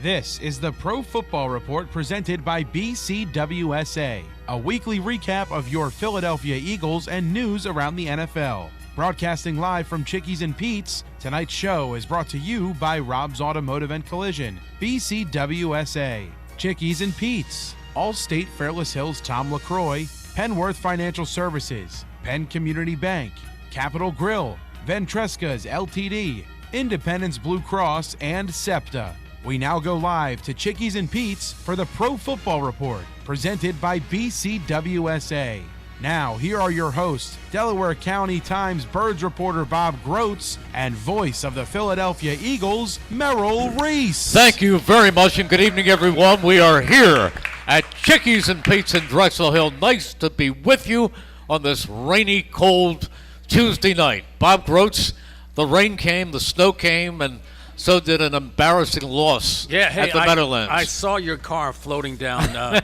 This is the Pro Football Report presented by BCWSA, a weekly recap of your Philadelphia Eagles and news around the NFL. Broadcasting live from Chickies and Pete's, tonight's show is brought to you by Rob's Automotive and Collision, BCWSA, Chickies and Pete's, Allstate Fairless Hills Tom LaCroix, Penworth Financial Services, Penn Community Bank, Capital Grill, Ventresca's LTD, Independence Blue Cross, and SEPTA. We now go live to Chickies and Pete's for the Pro Football Report, presented by BCWSA. Now, here are your hosts, Delaware County Times Birds reporter Bob Grotz and voice of the Philadelphia Eagles, Merrill Reese. Thank you very much, and good evening, everyone. We are here at Chickies and Pete's in Drexel Hill. Nice to be with you on this rainy, cold Tuesday night. Bob Grotz, the rain came, the snow came, and so did an embarrassing loss at the Meadowlands. I saw your car floating down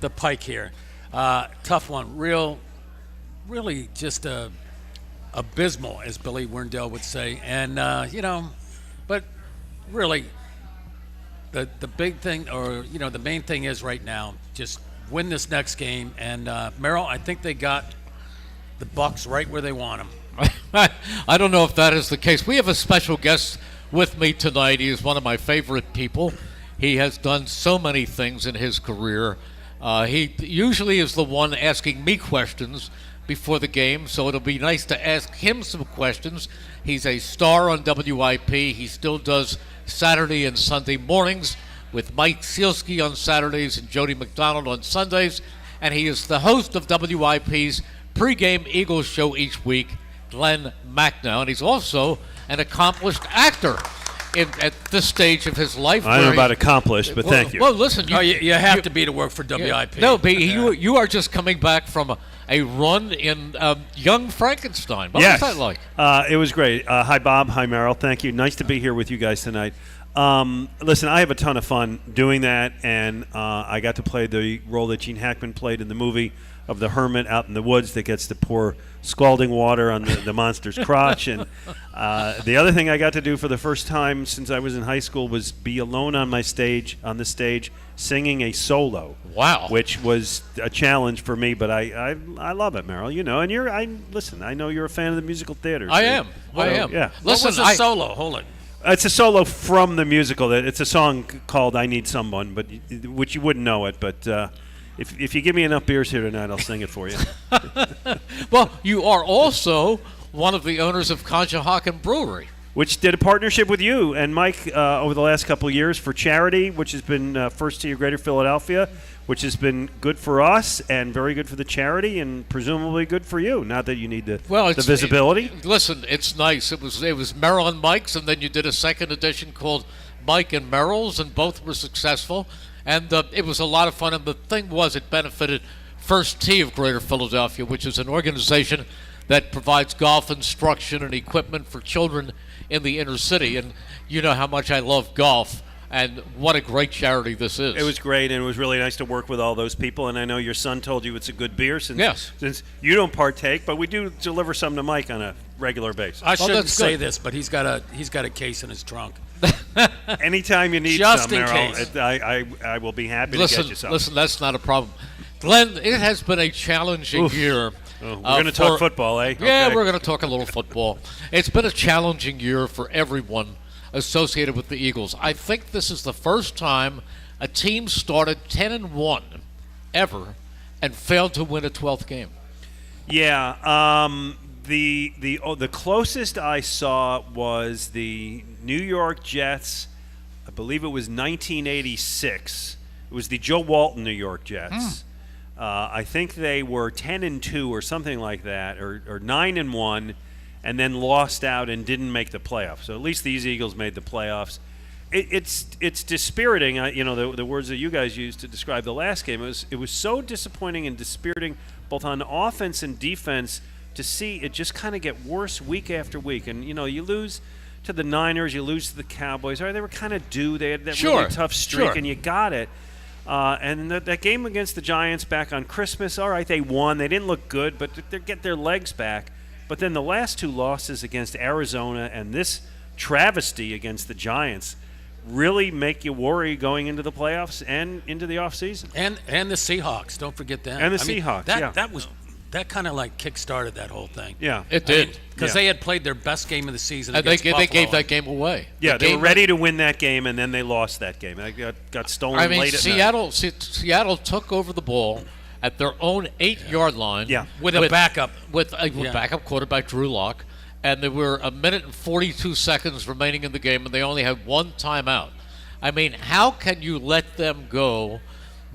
the pike here. Tough one. Really just abysmal, as Billy Werndell would say. And, but really the big thing, or, the main thing is right now, just win this next game. And, Merrill, I think they got the Bucs right where they want them. I don't know if that is the case. We have a special guest with me tonight. He is one of my favorite people. He has done so many things in his career. He usually is the one asking me questions before the game, so it'll be nice to ask him some questions. He's a star on WIP. He still does Saturday and Sunday mornings with Mike Sealski on Saturdays and Jody McDonald on Sundays, and he is the host of WIP's pregame Eagles show each week, Glen Macnow, and he's also an accomplished actor at this stage of his life. I don't know about accomplished, but thank you. Well, listen, you have to be to work for WIP. No, but you are just coming back from a run in Young Frankenstein. What was that like? It was great. Hi, Bob. Hi, Merrill. Thank you. Nice to be here with you guys tonight. Listen, I have a ton of fun doing that, and I got to play the role that Gene Hackman played in the movie of the hermit out in the woods that gets to pour scalding water on the monster's crotch. And the other thing I got to do for the first time since I was in high school was be alone on the stage, singing a solo. Wow. Which was a challenge for me, but I love it, Merrill. And listen, I know you're a fan of the musical theater. I am. Yeah. Listen, what was a solo? Hold it. It's a solo from the musical. It's a song called "I Need Someone," but which you wouldn't know it, but. If you give me enough beers here tonight, I'll sing it for you. Well, you are also one of the owners of Conshohocken Brewery, which did a partnership with you and Mike over the last couple of years for charity, which has been First Tier Greater Philadelphia, which has been good for us and very good for the charity and presumably good for you. Not that you need the visibility. Listen, it's nice. It was Merrill and Mike's, and then you did a second edition called Mike and Merrill's, and both were successful. And it was a lot of fun. And the thing was, it benefited First Tee of Greater Philadelphia, which is an organization that provides golf instruction and equipment for children in the inner city. And you know how much I love golf. And what a great charity this is. It was great, and it was really nice to work with all those people. And I know your son told you it's a good beer since you don't partake, but we do deliver some to Mike on a regular basis. I shouldn't say this, but he's got a case in his trunk. Anytime you need just some, in Merrill, case. I will be happy to get you some. Listen, that's not a problem. Glenn, it has been a challenging year. We're going to talk football, eh? Yeah, okay. We're going to talk a little football. It's been a challenging year for everyone associated with the Eagles. I think this is the first time a team started 10-1 ever and failed to win a 12th game. Yeah, the closest I saw was the New York Jets. I believe it was 1986. It was the Joe Walton New York Jets. I think they were 10-2 or something like that, or 9-1, and then lost out and didn't make the playoffs. So at least these Eagles made the playoffs. It's dispiriting. The words that you guys used to describe the last game. It was so disappointing and dispiriting, both on offense and defense, to see it just kind of get worse week after week. And you lose to the Niners, you lose to the Cowboys. All right, they were kind of due. They had that really tough streak, and you got it. And that game against the Giants back on Christmas, all right, they won. They didn't look good, but they get their legs back. But then the last two losses against Arizona and this travesty against the Giants really make you worry going into the playoffs and into the offseason. And the Seahawks, don't forget them. And the Seahawks, that kind of like kick-started that whole thing. Yeah. It did. Because they had played their best game of the season And against they Buffalo. gave that game away. Yeah, they were ready to win that game, and then they lost that game. They got stolen late at night. Seattle took over the ball at their own 8-yard line. Yeah. With a backup. With a backup quarterback, Drew Lock. And there were 1 minute and 42 seconds remaining in the game, and they only had one timeout. I mean, how can you let them go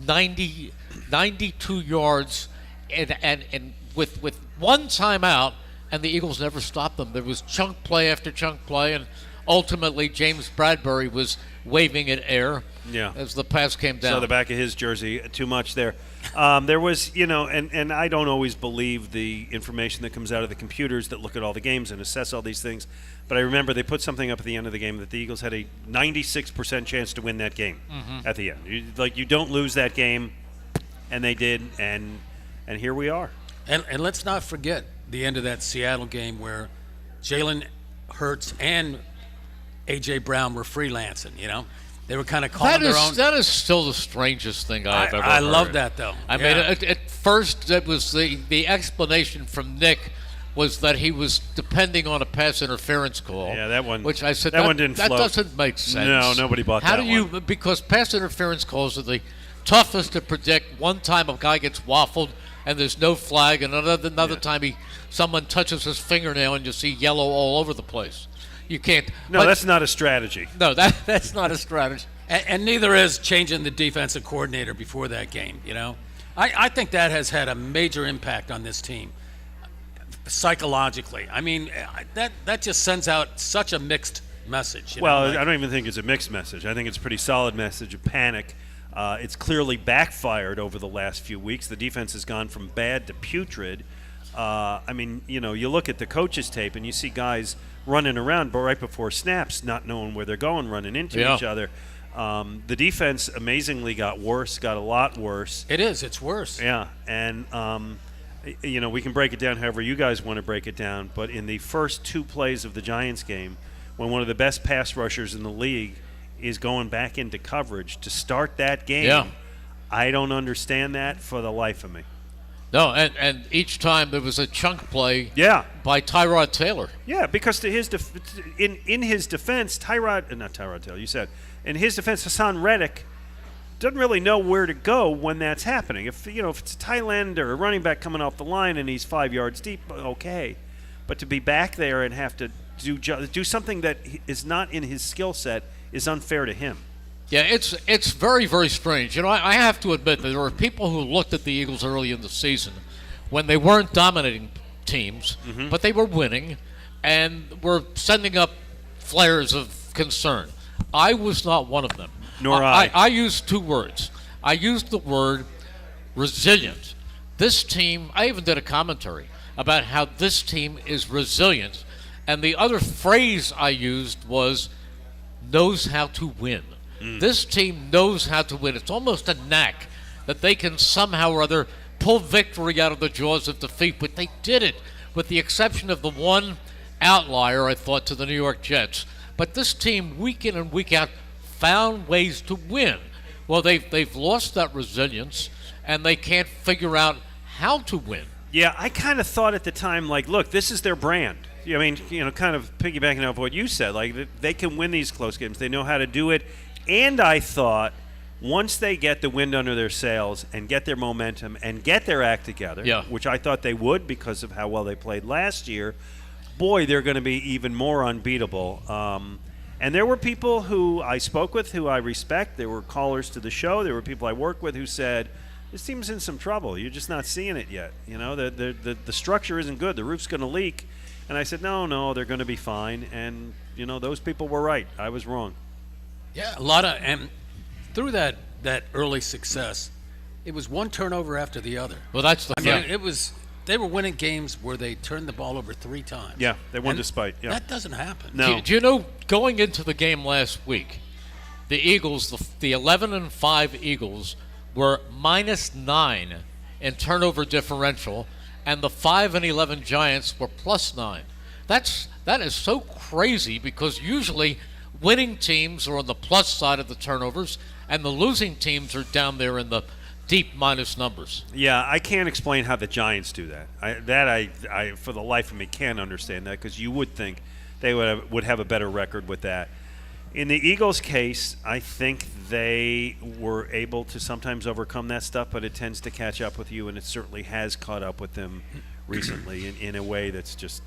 92 yards and with one timeout, and the Eagles never stopped them? There was chunk play after chunk play, and ultimately James Bradbury was waving in air as the pass came down. So the back of his jersey, too much there. There was, and I don't always believe the information that comes out of the computers that look at all the games and assess all these things, but I remember they put something up at the end of the game that the Eagles had a 96% chance to win that game at the end. You don't lose that game, and they did, and here we are. And let's not forget the end of that Seattle game where Jalen Hurts and A.J. Brown were freelancing, They were kind of calling their own. That is still the strangest thing I've ever heard. I love that, though. I mean, at first, it was the explanation from Nick was that he was depending on a pass interference call. Yeah, that one. Which I said, that one didn't float. That doesn't make sense. No, nobody bought that one. Because pass interference calls are the toughest to predict. One time a guy gets waffled and there's no flag, and another time someone touches his fingernail and you see yellow all over the place. You can't. No, that's not a strategy. No, that's not a strategy. And neither is changing the defensive coordinator before that game, I think that has had a major impact on this team psychologically. I mean, that just sends out such a mixed message. I don't even think it's a mixed message. I think it's a pretty solid message of panic. It's clearly backfired over the last few weeks. The defense has gone from bad to putrid. You look at the coaches' tape and you see guys running around right before snaps, not knowing where they're going, running into each other. The defense amazingly got a lot worse. It's worse. Yeah, and we can break it down however you guys want to break it down, but in the first 2 plays of the Giants game, when one of the best pass rushers in the league is going back into coverage to start that game, I don't understand that for the life of me. No, and each time there was a chunk play by Tyrod Taylor. Yeah, because to his in his defense, in his defense, Hassan Reddick doesn't really know where to go when that's happening. If it's a tight end or a running back coming off the line and he's 5 yards deep, okay. But to be back there and have to do something that is not in his skill set is unfair to him. Yeah, it's very, very strange. I have to admit that there were people who looked at the Eagles early in the season when they weren't dominating teams, but they were winning and were sending up flares of concern. I was not one of them. Nor I. I used 2 words. I used the word resilient. This team, I even did a commentary about how this team is resilient, and the other phrase I used was knows how to win. This team knows how to win. It's almost a knack that they can somehow or other pull victory out of the jaws of defeat, but they did it with the exception of the one outlier, I thought, to the New York Jets. But this team, week in and week out, found ways to win. Well, they've lost that resilience, and they can't figure out how to win. Yeah, I kind of thought at the time, look, this is their brand. I mean, kind of piggybacking off what you said, they can win these close games. They know how to do it. And I thought once they get the wind under their sails and get their momentum and get their act together, which I thought they would because of how well they played last year, boy, they're going to be even more unbeatable. And there were people who I spoke with who I respect. There were callers to the show. There were people I work with who said, this team's in some trouble. You're just not seeing it yet. The structure isn't good. The roof's going to leak. And I said, no, they're going to be fine. And, those people were right. I was wrong. Yeah, and through that early success, it was one turnover after the other. Well, that's the thing. They were winning games where they turned the ball over 3 times. Yeah, they won despite. Yeah. That doesn't happen. No. Do you know, going into the game last week, the Eagles, the 11-5 Eagles, were -9 in turnover differential, and the 5-11 Giants were +9. That is so crazy because usually winning teams are on the plus side of the turnovers, and the losing teams are down there in the deep minus numbers. Yeah, I can't explain how the Giants do that. I for the life of me can't understand that, because you would think they would have a better record with that. In the Eagles' case, I think they were able to sometimes overcome that stuff, but it tends to catch up with you, and it certainly has caught up with them recently in a way that's just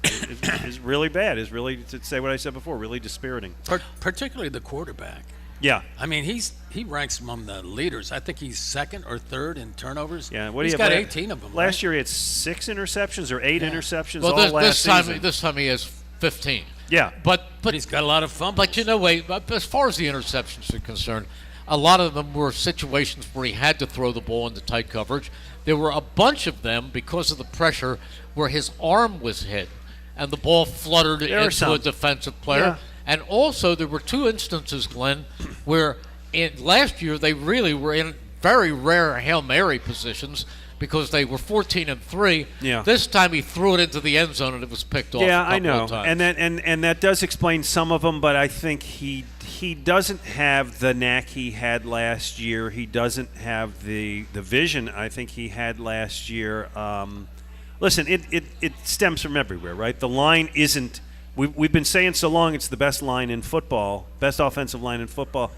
is really bad. Is really, to say what I said before, really dispiriting. Particularly the quarterback. Yeah. I mean, he ranks among the leaders. I think he's second or third in turnovers. Yeah. What he's do you got have? 18 of them. Last right? year he had 6 interceptions or 8 interceptions Well, all last season. this time he has 15. Yeah. But he's got a lot of fumbles. But as far as the interceptions are concerned, a lot of them were situations where he had to throw the ball into tight coverage. There were a bunch of them because of the pressure where his arm was hit and the ball fluttered into a defensive player. Yeah. And also there were 2 instances, Glenn, where last year they really were in very rare Hail Mary positions because they were 14-3. Yeah. This time he threw it into the end zone and it was picked off. Yeah, a couple I know, of times. and that does explain some of them. But I think he doesn't have the knack he had last year. He doesn't have the vision I think he had last year. Listen, it stems from everywhere, right? The line isn't. We've been saying so long it's the best line in football, best offensive line in football.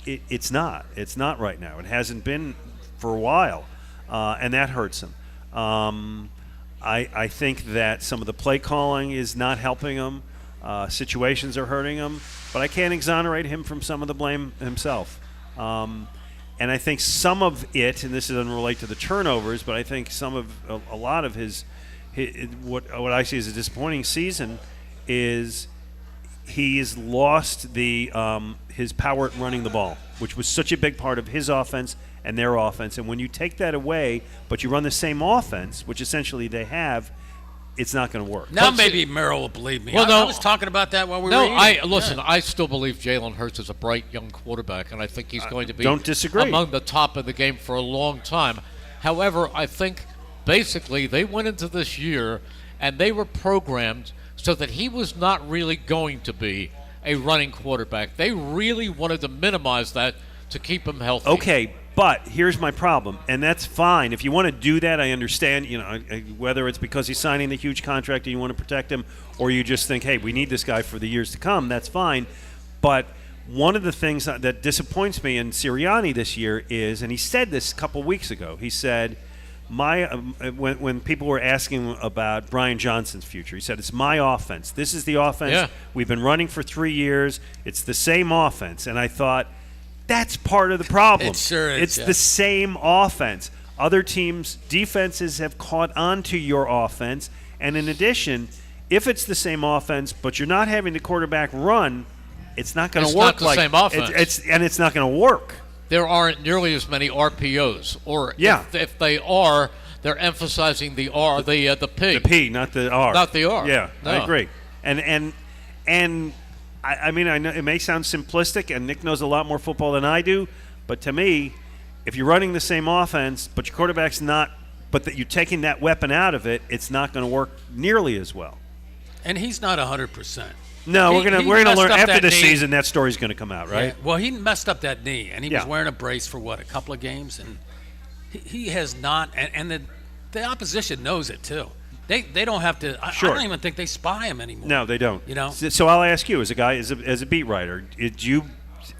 It's not. It's not right now. It hasn't been for a while. And that hurts him. I think that some of the play calling is not helping him. Situations are hurting him. But I can't exonerate him from some of the blame himself. And I think some of it, and this doesn't relate to the turnovers, but I think a lot of his what I see as a disappointing season is he's lost his power at running the ball, which was such a big part of his offense and their offense. And when you take that away, but you run the same offense, which essentially they have, it's not going to work. Now maybe Merrill will believe me. Well, I was talking about that while we were eating. I still believe Jalen Hurts is a bright young quarterback, and I think he's going to be don't disagree. among the top of the game for a long time. However, I think basically they went into this year and they were programmed so that he was not really going to be a running quarterback. They really wanted to minimize that to keep him healthy. Okay, but here's my problem, and that's fine. If you want to do that, I understand, whether it's because he's signing the huge contract and you want to protect him, or you just think, hey, we need this guy for the years to come, that's fine. But one of the things that disappoints me in Sirianni this year is, and he said this a couple weeks ago, he said, when people were asking him about Brian Johnson's future, he said, it's my offense. This is the offense we've been running for 3 years. It's the same offense. And I thought, that's part of the problem. It sure is. It's the same offense. Other teams' defenses have caught on to your offense. And in addition, if it's the same offense, but you're not having the quarterback run, it's not going to work. It's not the same offense. It's not going to work. There aren't nearly as many RPOs, or if they are, they're emphasizing the R, the P. The P, not the R. Not the R. Yeah, no. I agree. And I mean, I know it may sound simplistic, and Nick knows a lot more football than I do, but to me, if you're running the same offense, but your quarterback's not, but that you're taking that weapon out of it, it's not going to work nearly as well. And he's not 100%. No, we're gonna learn after the knee. season. That story's gonna come out, right? Yeah. Well, he messed up that knee, and he was wearing a brace for a couple of games, and he has not. And the opposition knows it too. They don't have to. I don't even think they spy him anymore. No, they don't. So I'll ask you, as a guy, as a beat writer,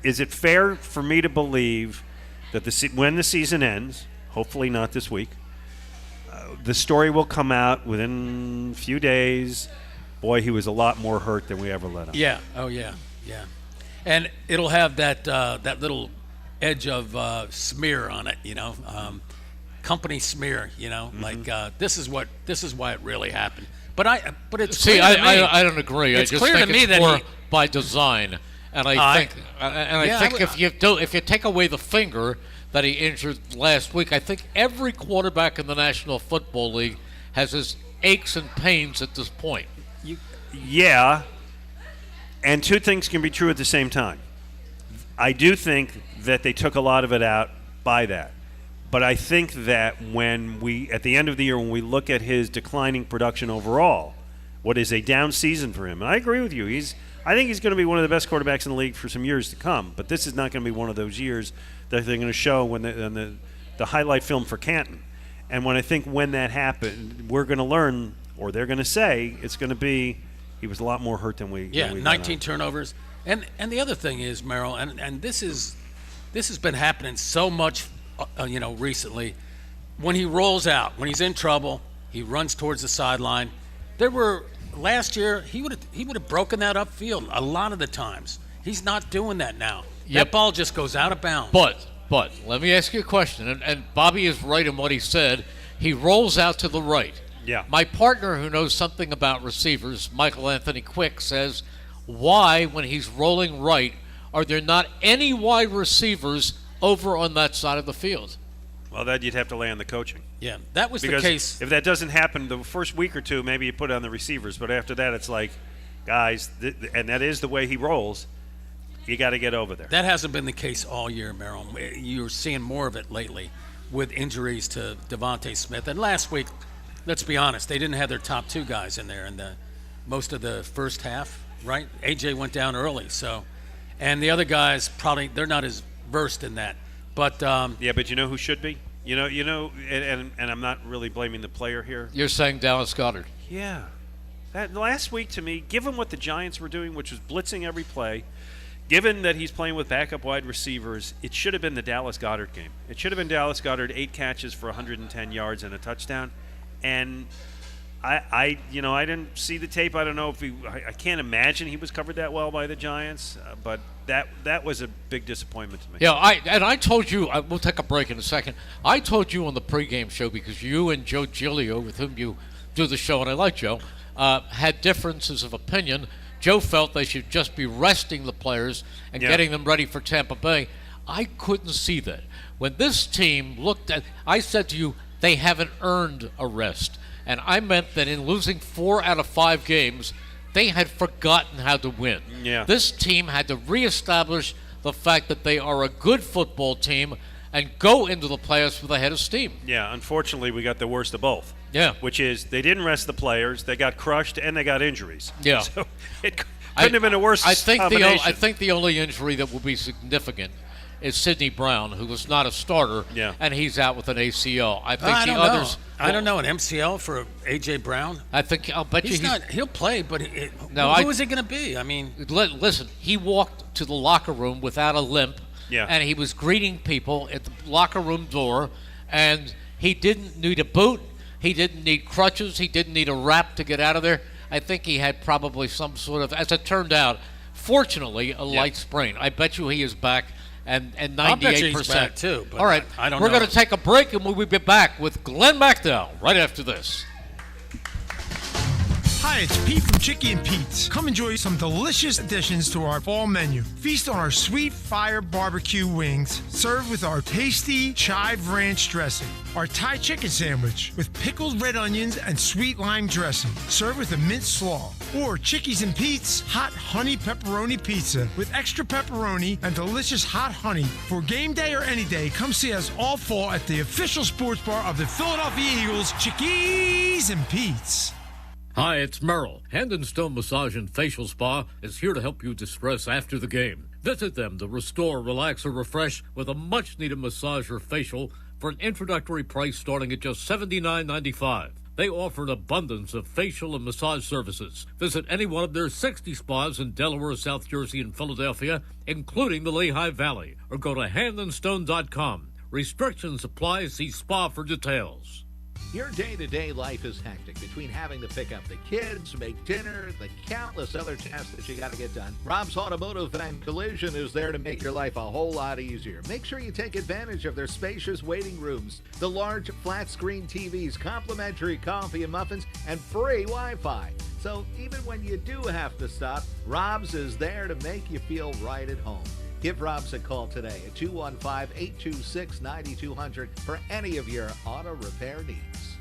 is it fair for me to believe that when the season ends, hopefully not this week, the story will come out within a few days? Boy, he was a lot more hurt than we ever let him. Yeah. Oh, yeah. Yeah. And it'll have that little edge of smear on it, company smear, like this is why it really happened. But it's clear to me. I don't agree. It's I just clear think to me it's that more by design, and I think if you take away the finger that he injured last week, I think every quarterback in the National Football League has his aches and pains at this point. Yeah, and two things can be true at the same time. I do think that they took a lot of it out by that. But I think that at the end of the year, when we look at his declining production overall, what is a down season for him, and I agree with you, I think he's going to be one of the best quarterbacks in the league for some years to come. But this is not going to be one of those years that they're going to show when the highlight film for Canton. And when that happened, we're going to learn, or they're going to say, it's going to be he was a lot more hurt than we. Yeah, 19 turnovers. And the other thing is, Merrill, and this has been happening so much, recently. When he rolls out, when he's in trouble, he runs towards the sideline. Last year, he would have broken that upfield a lot of the times. He's not doing that now. Yep. That ball just goes out of bounds. But let me ask you a question, and Bobby is right in what he said. He rolls out to the right. Yeah. My partner who knows something about receivers, Michael Anthony Quick, says, why, when he's rolling right, are there not any wide receivers over on that side of the field? Well, that you'd have to lay on the coaching. Yeah, that was Because the case. if that doesn't happen the first week or two, maybe you put it on the receivers. But after that, it's like, guys, and that is the way he rolls, you got to get over there. That hasn't been the case all year, Merrill. You're seeing more of it lately with injuries to Devontae Smith. And last week, let's be honest, they didn't have their top two guys in there in most of the first half, right? AJ went down early, and the other guys probably they're not as versed in that. But but you know who should be? And I'm not really blaming the player here. You're saying Dallas Goedert. Yeah. That last week, to me, given what the Giants were doing, which was blitzing every play, given that he's playing with backup wide receivers, it should have been the Dallas Goedert game. It should have been Dallas Goedert, 8 catches for 110 yards and a touchdown. And I didn't see the tape. I don't know if I can't imagine he was covered that well by the Giants, but that was a big disappointment to me. Yeah, I told you, we'll take a break in a second. I told you on the pregame show, because you and Joe Giglio, with whom you do the show, and I like Joe, had differences of opinion. Joe felt they should just be resting the players and getting them ready for Tampa Bay. I couldn't see that. When this team looked at, I said to you, they haven't earned a rest. And I meant that in losing 4 out of 5 games, they had forgotten how to win. Yeah. This team had to reestablish the fact that they are a good football team and go into the playoffs with a head of steam. Yeah, unfortunately, we got the worst of both. Yeah. Which is they didn't rest the players, they got crushed, and they got injuries. Yeah. So it couldn't have been a worse combination. I think the only injury that will be significant is Sidney Brown, who was not a starter, and he's out with an ACL. I think the others. I don't know, an MCL for A.J. Brown? I'll bet he's you not. He'll play, but who is it going to be? I mean, listen, he walked to the locker room without a limp, and he was greeting people at the locker room door, and he didn't need a boot, he didn't need crutches, he didn't need a wrap to get out of there. I think he had probably some sort of, as it turned out, fortunately, a light sprain. I bet you he is back. And 98%. I'll bet you he's back too. But all right, I don't know. We're going to take a break, and we'll be back with Glen Macnow right after this. Hi, it's Pete from Chicky and Pete's. Come enjoy some delicious additions to our fall menu. Feast on our sweet fire barbecue wings, served with our tasty chive ranch dressing. Our Thai chicken sandwich with pickled red onions and sweet lime dressing, served with a minced slaw. Or Chickies and Pete's hot honey pepperoni pizza with extra pepperoni and delicious hot honey. For game day or any day, come see us all fall at the official sports bar of the Philadelphia Eagles, Chickies and Pete's. Hi, it's Merrill. Hand and Stone Massage and Facial Spa is here to help you distress after the game. Visit them to restore, relax, or refresh with a much-needed massage or facial for an introductory price starting at just $79.95. They offer an abundance of facial and massage services. Visit any one of their 60 spas in Delaware, South Jersey, and Philadelphia, including the Lehigh Valley, or go to handandstone.com. Restrictions apply. See spa for details. Your day-to-day life is hectic between having to pick up the kids, make dinner, the countless other tasks that you got to get done. Rob's Automotive and Collision is there to make your life a whole lot easier. Make sure you take advantage of their spacious waiting rooms, the large flat-screen TVs, complimentary coffee and muffins, and free Wi-Fi. So even when you do have to stop, Rob's is there to make you feel right at home. Give Rob's a call today at 215-826-9200 for any of your auto repair needs.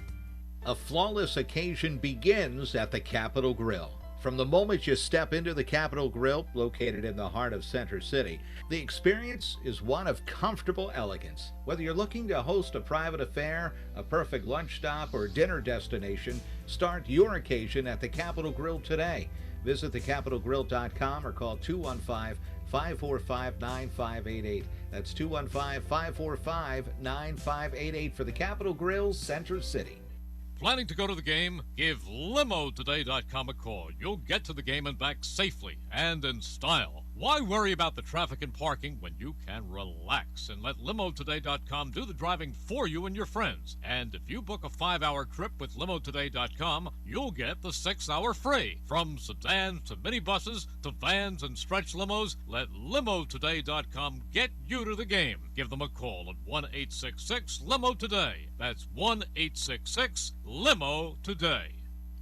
A flawless occasion begins at the Capitol Grill. From the moment you step into the Capitol Grill, located in the heart of Center City, the experience is one of comfortable elegance. Whether you're looking to host a private affair, a perfect lunch stop, or dinner destination, start your occasion at the Capitol Grill today. Visit thecapitalgrill.com or call 215-545-9588. That's 215-545-9588 for the Capital Grill, Center City. Planning to go to the game? Give LimoToday.com a call. You'll get to the game and back safely and in style. Why worry about the traffic and parking when you can relax and let LimoToday.com do the driving for you and your friends? And if you book a 5-hour trip with LimoToday.com, you'll get the 6-hour free. From sedans to minibuses to vans and stretch limos, let LimoToday.com get you to the game. Give them a call at 1-866-LIMO-TODAY. That's 1-866-LIMO-TODAY.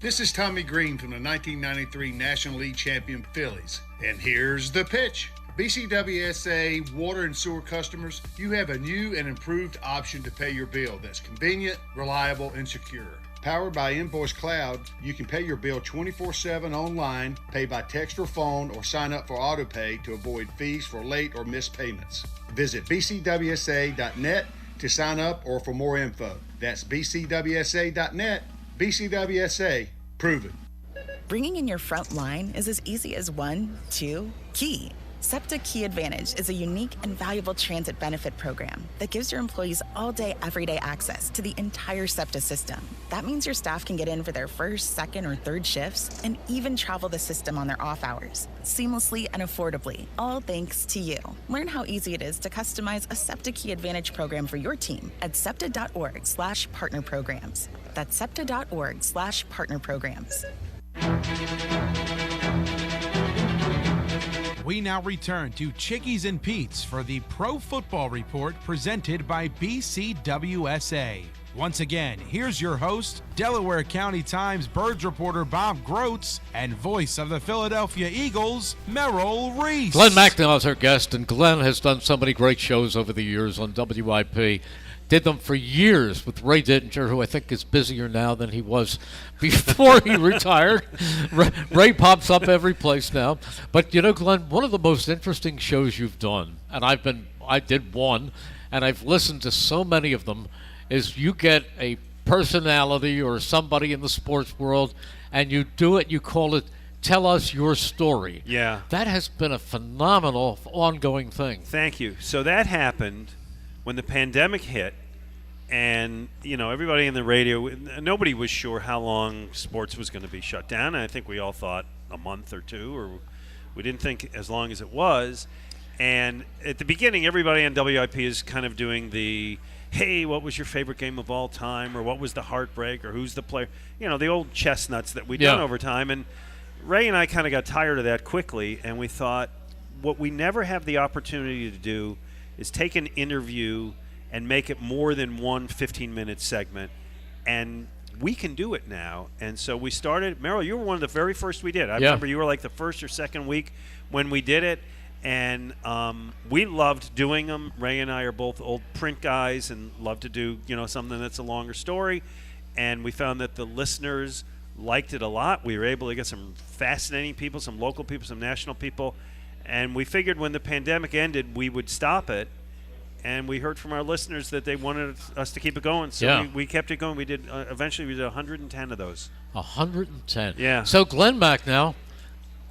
This is Tommy Green from the 1993 National League champion Phillies. And here's the pitch. BCWSA water and sewer customers, you have a new and improved option to pay your bill that's convenient, reliable, and secure. Powered by Invoice Cloud, you can pay your bill 24/7 online, pay by text or phone, or sign up for autopay to avoid fees for late or missed payments. Visit bcwsa.net to sign up or for more info. That's bcwsa.net. BCWSA, proven. Bringing in your front line is as easy as 1, 2, key. SEPTA Key Advantage is a unique and valuable transit benefit program that gives your employees all-day, everyday access to the entire SEPTA system. That means your staff can get in for their first, second, or third shifts and even travel the system on their off hours, seamlessly and affordably, all thanks to you. Learn how easy it is to customize a SEPTA Key Advantage program for your team at SEPTA.org/partner programs. That's SEPTA.org/partner programs. We now return to Chickies and Pete's for the Pro Football Report presented by BCWSA. Once again, here's your host, Delaware County Times Birds reporter Bob Grotz, and voice of the Philadelphia Eagles, Merrill Reese. Glen Macnow is our guest, and Glen has done so many great shows over the years on WIP. Did them for years with Ray Dittinger, who I think is busier now than he was before he retired. Ray pops up every place now. But, you know, Glenn, one of the most interesting shows you've done, and I did one, and I've listened to so many of them, is you get a personality or somebody in the sports world, and you do it, you call it Tell Us Your Story. Yeah. That has been a phenomenal ongoing thing. Thank you. So that happened when the pandemic hit, and, you know, everybody in the radio, nobody was sure how long sports was going to be shut down. And I think we all thought a month or two, or we didn't think as long as it was. And at the beginning, everybody on WIP is kind of doing the, hey, what was your favorite game of all time, or what was the heartbreak, or who's the player, you know, the old chestnuts that we'd done over time. And Ray and I kind of got tired of that quickly, and we thought what we never have the opportunity to do is take an interview and make it more than one 15-minute segment, and we can do it now. And so we started. Merrill, you were one of the very first we did. I remember you were like the first or second week when we did it, and we loved doing them. Ray and I are both old print guys and love to do, you know, something that's a longer story, and we found that the listeners liked it a lot. We were able to get some fascinating people, some local people, some national people, and we figured when the pandemic ended, we would stop it. And we heard from our listeners that they wanted us to keep it going, so we kept it going. We did eventually we did 110 of those. 110. Yeah. So Glen Macnow,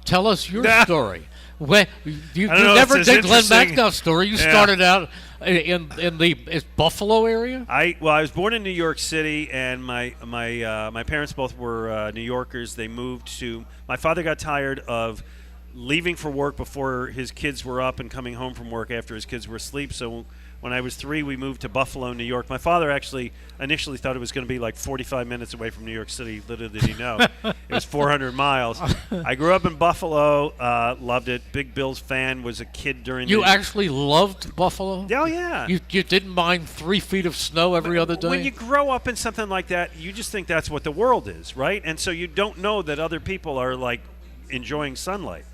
tell us your story. When you never did Glen Macnow's story. You started out in the Buffalo area. I was born in New York City, and my parents both were New Yorkers. They moved to. My father got tired of leaving for work before his kids were up and coming home from work after his kids were asleep. So when I was 3, we moved to Buffalo, New York. My father actually initially thought it was going to be like 45 minutes away from New York City. Little did he know. It was 400 miles. I grew up in Buffalo, loved it. Big Bills fan, was a kid during You actually loved Buffalo? Oh, yeah. You didn't mind 3 feet of snow every other day? When you grow up in something like that, you just think that's what the world is, right? And so you don't know that other people are, like, enjoying sunlight.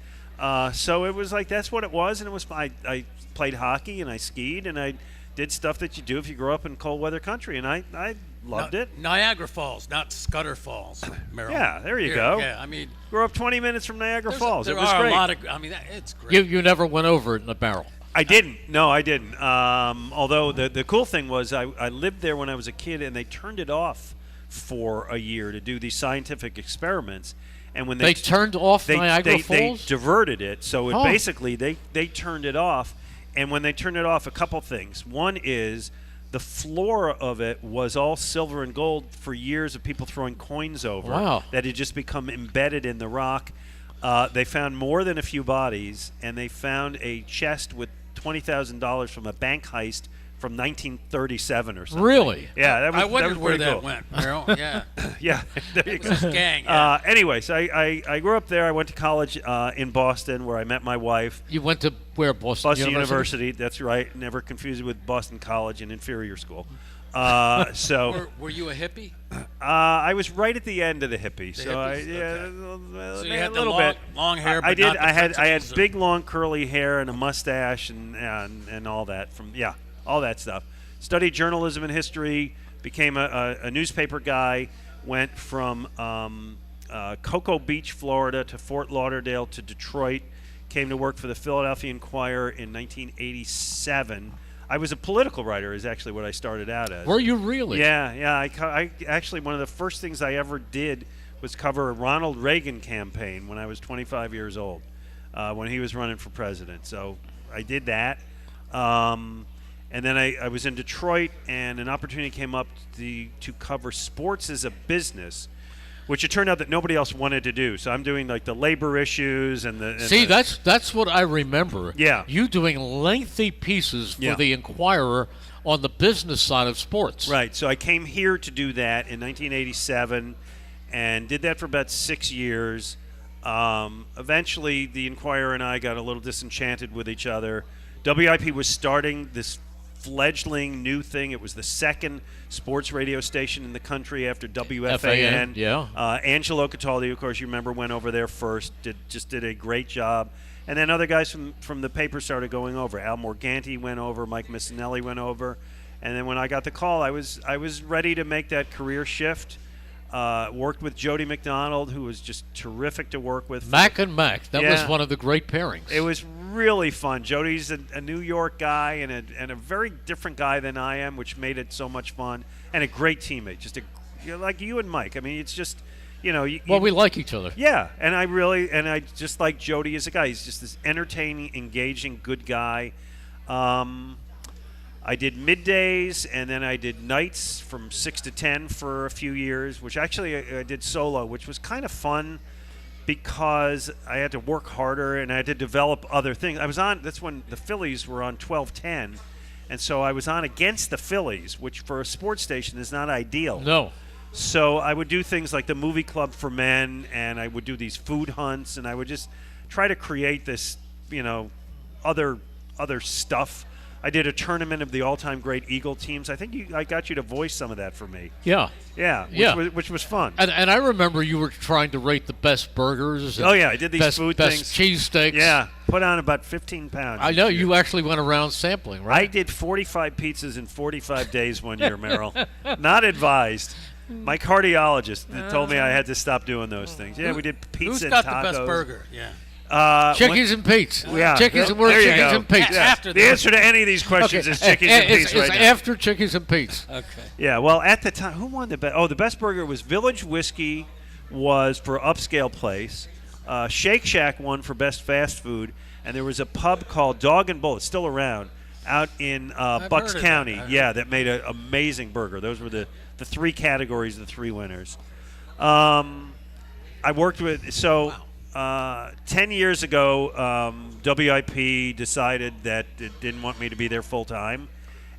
So it was like that's what it was, and it was. I played hockey and I skied and I did stuff that you do if you grow up in cold weather country, and I loved it. Niagara Falls, not Scudder Falls, Merrill. Yeah, there you go. Yeah, I mean, grew up 20 minutes from Niagara Falls. There it was are great. a lot of. I mean, it's great. You never went over it in a barrel. I didn't. No, I didn't. Although the cool thing was I lived there when I was a kid, and they turned it off for a year to do these scientific experiments. And when they turned off Niagara Falls? They diverted it. So it basically they turned it off. And when they turned it off, a couple things. One is the floor of it was all silver and gold for years of people throwing coins over. Wow. That had just become embedded in the rock. They found more than a few bodies, and they found a chest with $20,000 from a bank heist from 1937 or something. Really? Yeah, that was. I wondered where that cool. went, Merrill. Yeah. Yeah, there you go. This gang. Yeah. Anyway, so I grew up there. I went to college in Boston, where I met my wife. You went to where? Boston University. That's right. Never confuse it with Boston College, an inferior school. So were you a hippie? I was right at the end of the hippie. So hippies, so you had a little the bit long hair. I but did. not the I had principles of- big long curly hair and a mustache and all that all that stuff. Studied journalism and history. Became a newspaper guy. Went from Cocoa Beach, Florida, to Fort Lauderdale to Detroit. Came to work for the Philadelphia Inquirer in 1987. I was a political writer is actually what I started out as. Were you really? Yeah. I actually, one of the first things I ever did was cover a Ronald Reagan campaign when I was 25 years old, when he was running for president. So I did that. And then I was in Detroit, and an opportunity came up to cover sports as a business, which it turned out that nobody else wanted to do. So I'm doing like the labor issues and the. See, that's what I remember. Yeah. You doing lengthy pieces for the Inquirer on the business side of sports. Right. So I came here to do that in 1987, and did that for about 6 years. Eventually, the Inquirer and I got a little disenchanted with each other. WIP was starting this fledgling new thing. It was the second sports radio station in the country after WFAN. Yeah. Angelo Cataldi, of course, you remember, went over there first. Did a great job. And then other guys from the paper started going over. Al Morganti went over. Mike Missinelli went over. And then when I got the call, I was ready to make that career shift. Worked with Jody McDonald, who was just terrific to work with. Mac and Mac. That was one of the great pairings. It was really fun. Jody's a New York guy and a very different guy than I am, which made it so much fun. And a great teammate. Just like you and Mike. I mean, it's just, we like each other. Yeah, and I just like Jody as a guy. He's just this entertaining, engaging, good guy. I did middays, and then I did nights from 6 to 10 for a few years, which actually I did solo, which was kind of fun because I had to work harder and I had to develop other things. That's when the Phillies were on 12:10, and so I was on against the Phillies, which for a sports station is not ideal. No. So I would do things like the movie club for men, and I would do these food hunts, and I would just try to create this, other stuff. I did a tournament of the all-time great Eagle teams. I think I got you to voice some of that for me. Yeah. Yeah, which was fun. And I remember you were trying to rate the best burgers. Oh, yeah, I did these food things. Best cheesesteaks. Yeah, put on about 15 pounds. I know, you actually went around sampling, right? I did 45 pizzas in 45 days one year, Merrill. Not advised. My cardiologist told me I had to stop doing those things. Yeah, we did pizza and tacos. Who's got the best burger? Yeah. Chickies and Pete's. Yeah. Chickies and Pete's. Yeah. After the answer to any of these questions is Chickies and Pete's it's now. after Chickies and Pete's. Okay. Yeah, well, at the time, who won the best? Oh, the best burger was Village Whiskey was for upscale place. Shake Shack won for best fast food. And there was a pub called Dog and Bull. It's still around out in Bucks County. That made an amazing burger. Those were the three categories, the three winners. I worked with 10 years ago, WIP decided that it didn't want me to be there full time,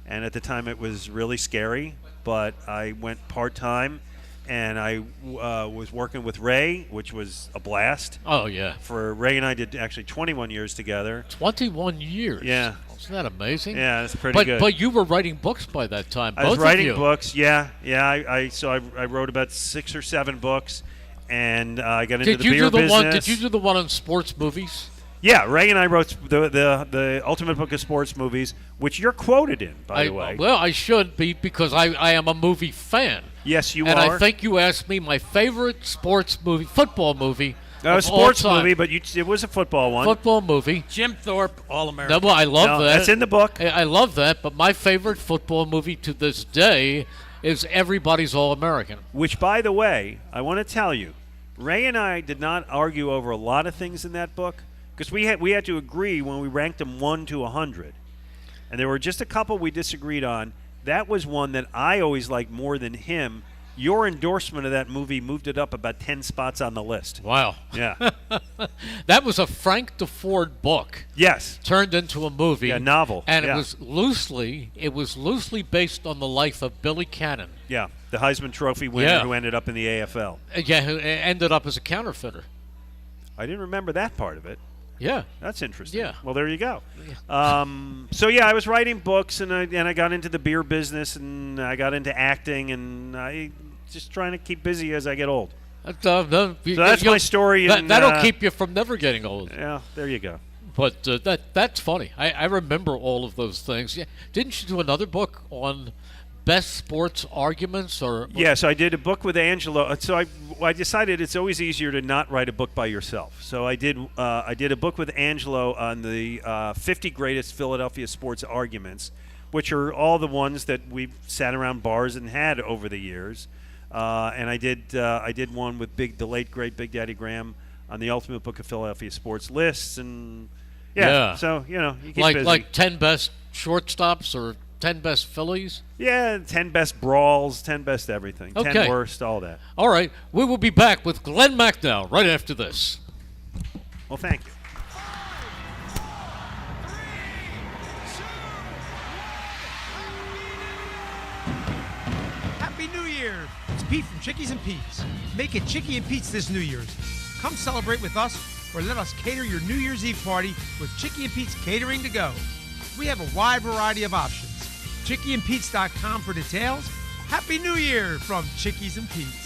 and at the time it was really scary. But I went part time, and I was working with Ray, which was a blast. Oh yeah. For Ray and I did actually 21 years together. 21 years. Yeah. Isn't that amazing? Yeah, that's pretty good. But you were writing books by that time. I was writing books. Yeah. I wrote about 6 or 7 books. And I got into the beer business. Did you do the one on sports movies? Yeah, Ray and I wrote the Ultimate Book of Sports Movies, which you're quoted in, by the way. Well, I should be because I am a movie fan. Yes, you are. And I think you asked me my favorite football movie. A sports movie, but it was a football one. Football movie. Jim Thorpe, All-American. No, I love that. That's in the book. I love that, but my favorite football movie to this day is Everybody's All-American. Which, by the way, I want to tell you, Ray and I did not argue over a lot of things in that book because we had to agree when we ranked them 1 to 100. And there were just a couple we disagreed on. That was one that I always liked more than him. Your endorsement of that movie moved it up about 10 spots on the list. Wow. Yeah. That was a Frank DeFord book. Yes. Turned into a movie. Yeah, novel. And yeah. it was loosely based on the life of Billy Cannon. Yeah, the Heisman Trophy winner who ended up in the AFL. Yeah, who ended up as a counterfeiter. I didn't remember that part of it. Yeah. That's interesting. Yeah. Well, there you go. So, I was writing books, and I got into the beer business, and I got into acting, and I just trying to keep busy as I get old. So that's my story. That'll keep you from never getting old. Yeah, there you go. But that's funny. I remember all of those things. Yeah. Didn't you do another book on best sports arguments? Yes, I did a book with Angelo. So I decided it's always easier to not write a book by yourself. So I did a book with Angelo on the 50 greatest Philadelphia sports arguments, which are all the ones that we've sat around bars and had over the years. And I did one with the late great Big Daddy Graham on the Ultimate Book of Philadelphia Sports lists, and so you keep busy. Like 10 best shortstops or 10 best Phillies? Yeah, 10 best brawls, 10 best everything, Okay. 10 worst, all that. All right, we will be back with Glen Macnow right after this. Well, thank you. Happy New Year! It's Pete from Chickies and Pete's. Make it Chickie and Pete's this New Year's. Come celebrate with us or let us cater your New Year's Eve party with Chickie and Pete's Catering to Go. We have a wide variety of options. ChickieandPete's.com for details. Happy New Year from Chickies and Pete's.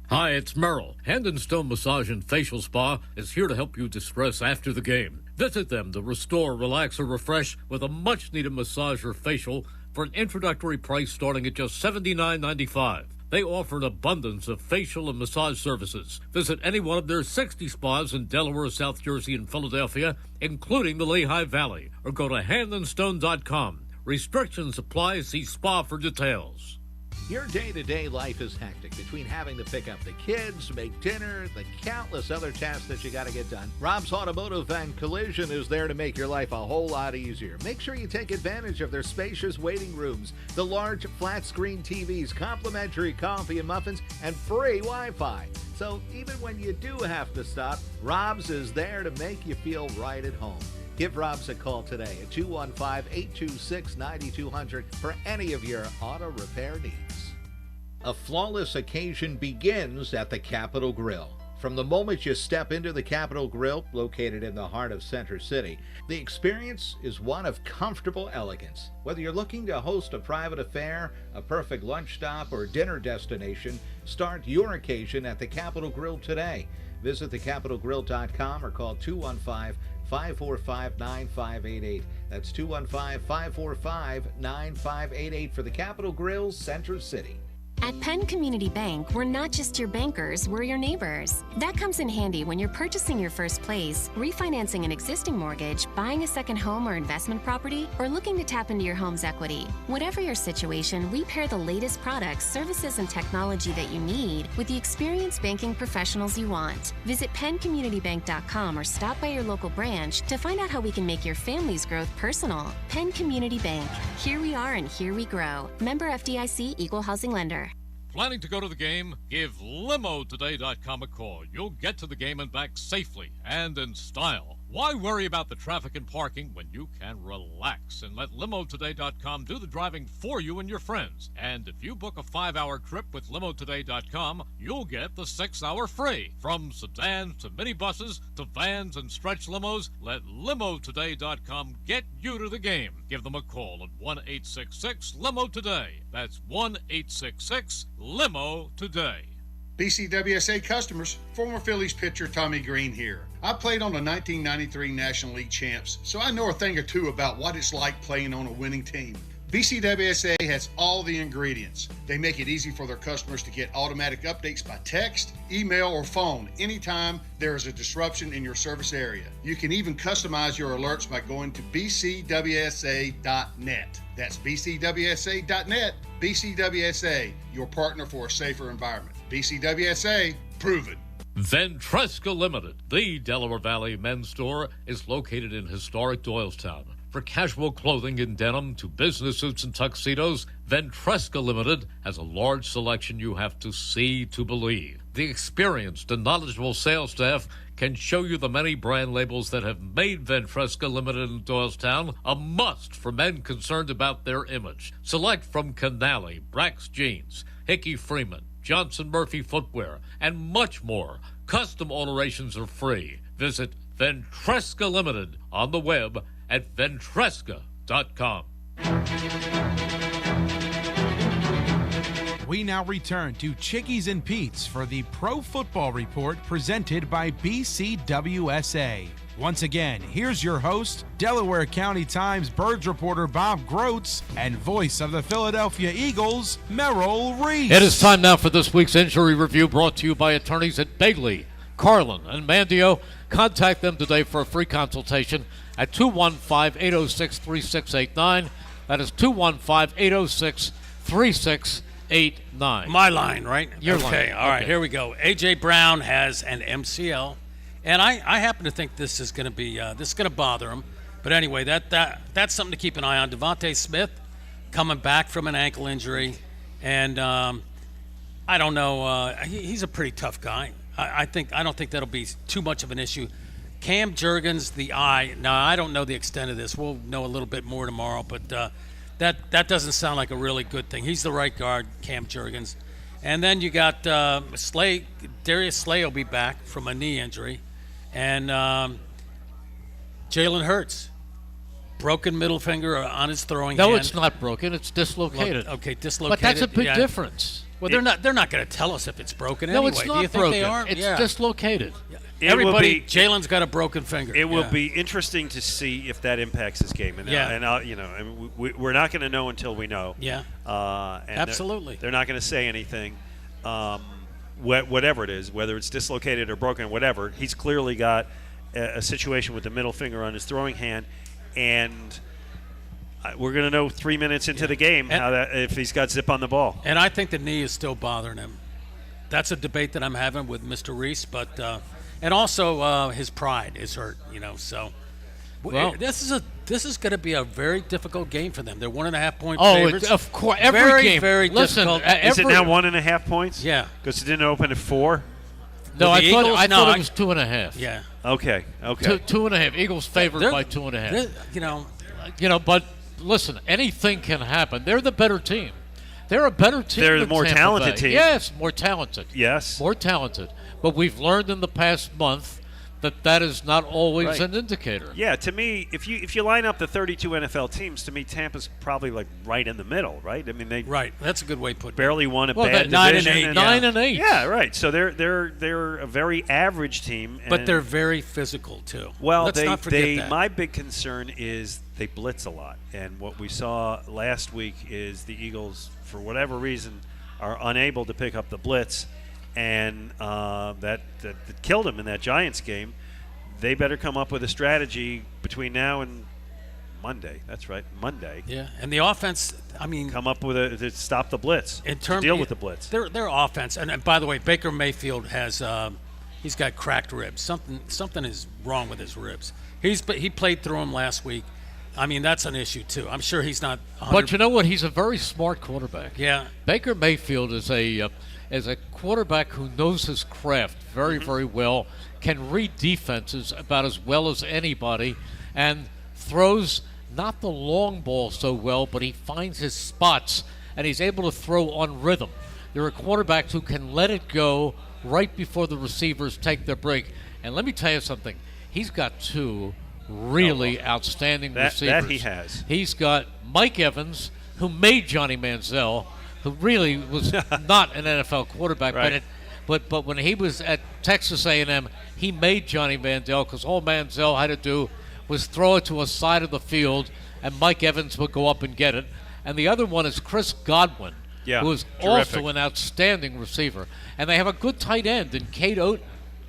Hi, it's Merrill. Hand and Stone Massage and Facial Spa is here to help you distress after the game. Visit them to restore, relax, or refresh with a much-needed massage or facial for an introductory price starting at just $79.95. They offer an abundance of facial and massage services. Visit any one of their 60 spas in Delaware, South Jersey, and Philadelphia, including the Lehigh Valley, or go to handandstone.com. Restrictions apply. See spa for details. Your day-to-day life is hectic between having to pick up the kids, make dinner, the countless other tasks that you got to get done. Rob's Automotive and Collision is there to make your life a whole lot easier. Make sure you take advantage of their spacious waiting rooms, the large flat-screen TVs, complimentary coffee and muffins, and free Wi-Fi. So even when you do have to stop, Rob's is there to make you feel right at home. Give Rob's a call today at 215-826-9200 for any of your auto repair needs. A flawless occasion begins at the Capitol Grill. From the moment you step into the Capitol Grill, located in the heart of Center City, the experience is one of comfortable elegance. Whether you're looking to host a private affair, a perfect lunch stop, or dinner destination, start your occasion at the Capitol Grill today. Visit thecapitolgrill.com or call 215-545-9588. That's 215-545-9588 for the Capitol Grill, Center City. At Penn Community Bank, we're not just your bankers, we're your neighbors. That comes in handy when you're purchasing your first place, refinancing an existing mortgage, buying a second home or investment property, or looking to tap into your home's equity. Whatever your situation, we pair the latest products, services, and technology that you need with the experienced banking professionals you want. Visit PennCommunityBank.com or stop by your local branch to find out how we can make your family's growth personal. Penn Community Bank. Here we are and here we grow. Member FDIC, Equal Housing Lender. Planning to go to the game? Give LimoToday.com a call. You'll get to the game and back safely and in style. Why worry about the traffic and parking when you can relax and let LimoToday.com do the driving for you and your friends? And if you book a 5-hour trip with LimoToday.com, you'll get the 6-hour free. From sedans to minibuses to vans and stretch limos, let LimoToday.com get you to the game. Give them a call at 1-866-LIMO-TODAY. That's 1-866-LIMO-TODAY. BCWSA customers, former Phillies pitcher Tommy Green here. I played on the 1993 National League champs, so I know a thing or two about what it's like playing on a winning team. BCWSA has all the ingredients. They make it easy for their customers to get automatic updates by text, email, or phone anytime there is a disruption in your service area. You can even customize your alerts by going to bcwsa.net. That's bcwsa.net. BCWSA, your partner for a safer environment. BCWSA, proven. Ventresca Limited, the Delaware Valley men's store, is located in historic Doylestown. For casual clothing in denim to business suits and tuxedos, Ventresca Limited has a large selection you have to see to believe. The experienced and knowledgeable sales staff can show you the many brand labels that have made Ventresca Limited in Doylestown a must for men concerned about their image. Select from Canali, Brax Jeans, Hickey Freeman, Johnson Murphy Footwear, and much more. Custom alterations are free. Visit Ventresca Limited on the web at ventresca.com. We now return to Chickies and Pete's for the Pro Football Report presented by BCWSA. Once again, here's your host, Delaware County Times Birds reporter Bob Grotz, and voice of the Philadelphia Eagles, Merrill Reese. It is time now for this week's injury review, brought to you by attorneys at Bagley, Carlin, and Mandio. Contact them today for a free consultation at 215-806-3689. That is 215-806-3689. My line, right? Your okay, line. all right, Okay. here we go. A.J. Brown has an MCL, and I happen to think this is going to be this is going to bother him. But anyway, that's something to keep an eye on. Devontae Smith coming back from an ankle injury, and I don't know. He's a pretty tough guy. I don't think that'll be too much of an issue. Cam Jurgens, the eye. Now, I don't know the extent of this. We'll know a little bit more tomorrow, but that doesn't sound like a really good thing. He's the right guard, Cam Jurgens. And then you got Slay. Darius Slay will be back from a knee injury. And Jalen Hurts, broken middle finger on his throwing hand. No, it's not broken. It's dislocated. Okay, dislocated. But that's a big difference. Well, they're not going to tell us if it's broken No, anyway. it's not Do you think broken. they are? It's dislocated. Everybody, Jalen's got a broken finger. It will be interesting to see if that impacts his game. And, we're not going to know until we know. Yeah. And absolutely. They're not going to say anything. Whatever it is, whether it's dislocated or broken, whatever, he's clearly got a situation with the middle finger on his throwing hand, and we're going to know 3 minutes into the game if he's got zip on the ball. And I think the knee is still bothering him. That's a debate that I'm having with Mr. Reese, but and also his pride is hurt. So this is going to be a very difficult game for them. They're 1.5 point favorites. Of course, every very, game. Very Listen, difficult. Is it now 1.5 points? Yeah, because it didn't open at 4. No, I thought it was 2.5. Yeah. Okay. 2.5. Eagles favored by 2.5. But listen, anything can happen. They're the better team. They're a better team. They're the than more Tampa talented Bay. team. Yes, more talented. Yes. More talented. But we've learned in the past month that is not always an indicator. Yeah, to me, if you line up the 32 NFL teams, to me Tampa's probably like right in the middle, right? I mean, That's a good way to put it. Barely won a bad 9 and division. 8. 9 and 8. Yeah, right. So they're a very average team, but they're very physical too. Well, let's not forget that. My big concern is they blitz a lot, and what we saw last week is the Eagles, for whatever reason, are unable to pick up the blitz. And that killed him in that Giants game. They better come up with a strategy between now and Monday. That's right, Monday. Yeah, and the offense, come up with to stop the blitz, to deal with the blitz. Their offense, and by the way, Baker Mayfield has he's got cracked ribs. Something is wrong with his ribs. He played through them last week. That's an issue too. I'm sure he's not. But you know what? He's a very smart quarterback. Yeah. Baker Mayfield is a quarterback who knows his craft very, very well, can read defenses about as well as anybody, and throws not the long ball so well, but he finds his spots, and he's able to throw on rhythm. You're a quarterback who can let it go right before the receivers take their break. And let me tell you something. He's got two really outstanding receivers. That he has. He's got Mike Evans, who made Johnny Manziel, who really was not an NFL quarterback, right. but when he was at Texas A&M, he made Johnny Manziel, because all Manziel had to do was throw it to a side of the field, and Mike Evans would go up and get it. and the other one is Chris Godwin, who is terrific. also an outstanding receiver. And they have a good tight end in Cade Oaten.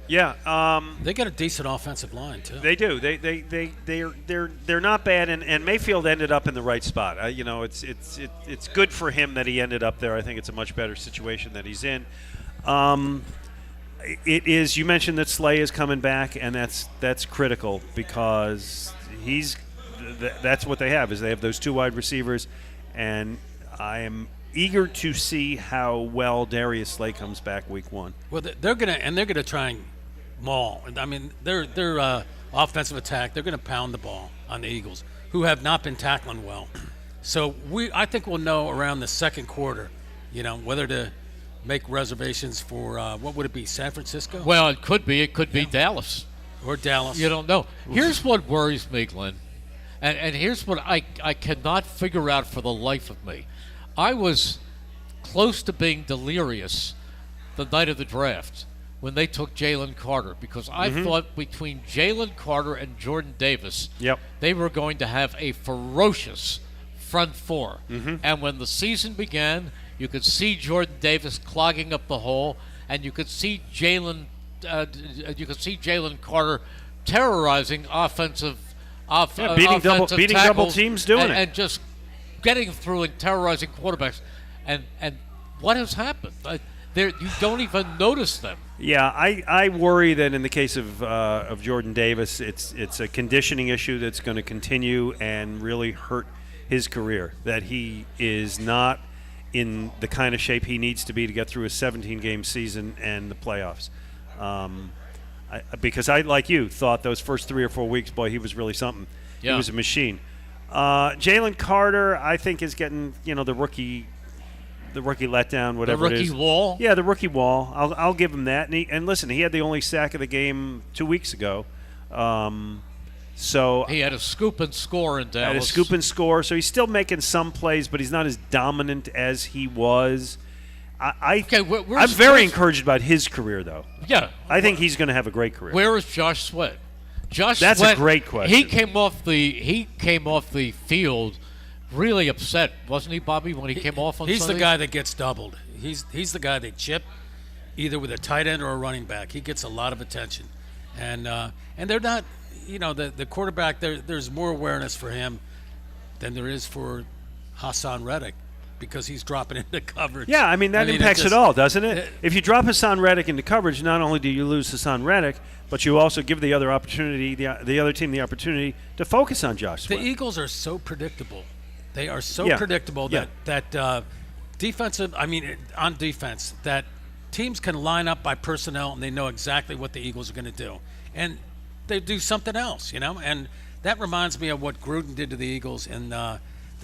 Yeah, they got a decent offensive line too. They do. They're not bad, and Mayfield ended up in the right spot. It's good for him that he ended up there. I think it's a much better situation that he's in. It is. You mentioned that Slay is coming back, and that's critical because that's what they have. Is they have those two wide receivers, and I am eager to see how well Darius Slay comes back week 1. Well, they're gonna try and maul. I mean, their offensive attack. They're gonna pound the ball on the Eagles, who have not been tackling well. So I think we'll know around the second quarter, whether to make reservations for what would it be, San Francisco? Well, it could be. It could be Dallas. Or Dallas. You don't know. Here's what worries me, Glenn. And here's what I cannot figure out for the life of me. I was close to being delirious the night of the draft when they took Jalen Carter because I thought between Jalen Carter and Jordan Davis, they were going to have a ferocious front four. And when the season began, you could see Jordan Davis clogging up the hole, and you could see Jalen Carter terrorizing offensive beating double tackles teams, doing it, and just getting through and terrorizing quarterbacks. And what has happened? You don't even notice them. Yeah, I worry that in the case of Jordan Davis, it's a conditioning issue that's going to continue and really hurt his career. That he is not in the kind of shape he needs to be to get through a 17-game season and the playoffs. Because I, like you, thought those first 3 or 4 weeks, boy, he was really something. Yeah. He was a machine. Jalen Carter, I think, is getting the rookie letdown, whatever it is. The rookie wall? Yeah, the rookie wall. I'll give him that. And listen, he had the only sack of the game 2 weeks ago. So he had a scoop and score in Dallas. Had a scoop and score, so he's still making some plays, but he's not as dominant as he was. I'm very encouraged about his career, though. Yeah, I think he's going to have a great career. Where is Josh Sweat? That's a great question. He came off the field really upset, wasn't he, Bobby, when he came off on Sunday? Sunday? The guy that gets doubled. He's the guy they chip, either with a tight end or a running back. He gets a lot of attention, and they're not. The quarterback. There's more awareness for him than there is for Hassan Reddick, because he's dropping into coverage. Yeah, that impacts it all, doesn't it? If you drop Hassan Reddick into coverage, not only do you lose Hassan Reddick, but you also give the other team the opportunity to focus on Josh Sweat. The Eagles are so predictable. They are so predictable that defensive. On defense, that teams can line up by personnel and they know exactly what the Eagles are going to do, and they do something else, And that reminds me of what Gruden did to the Eagles in the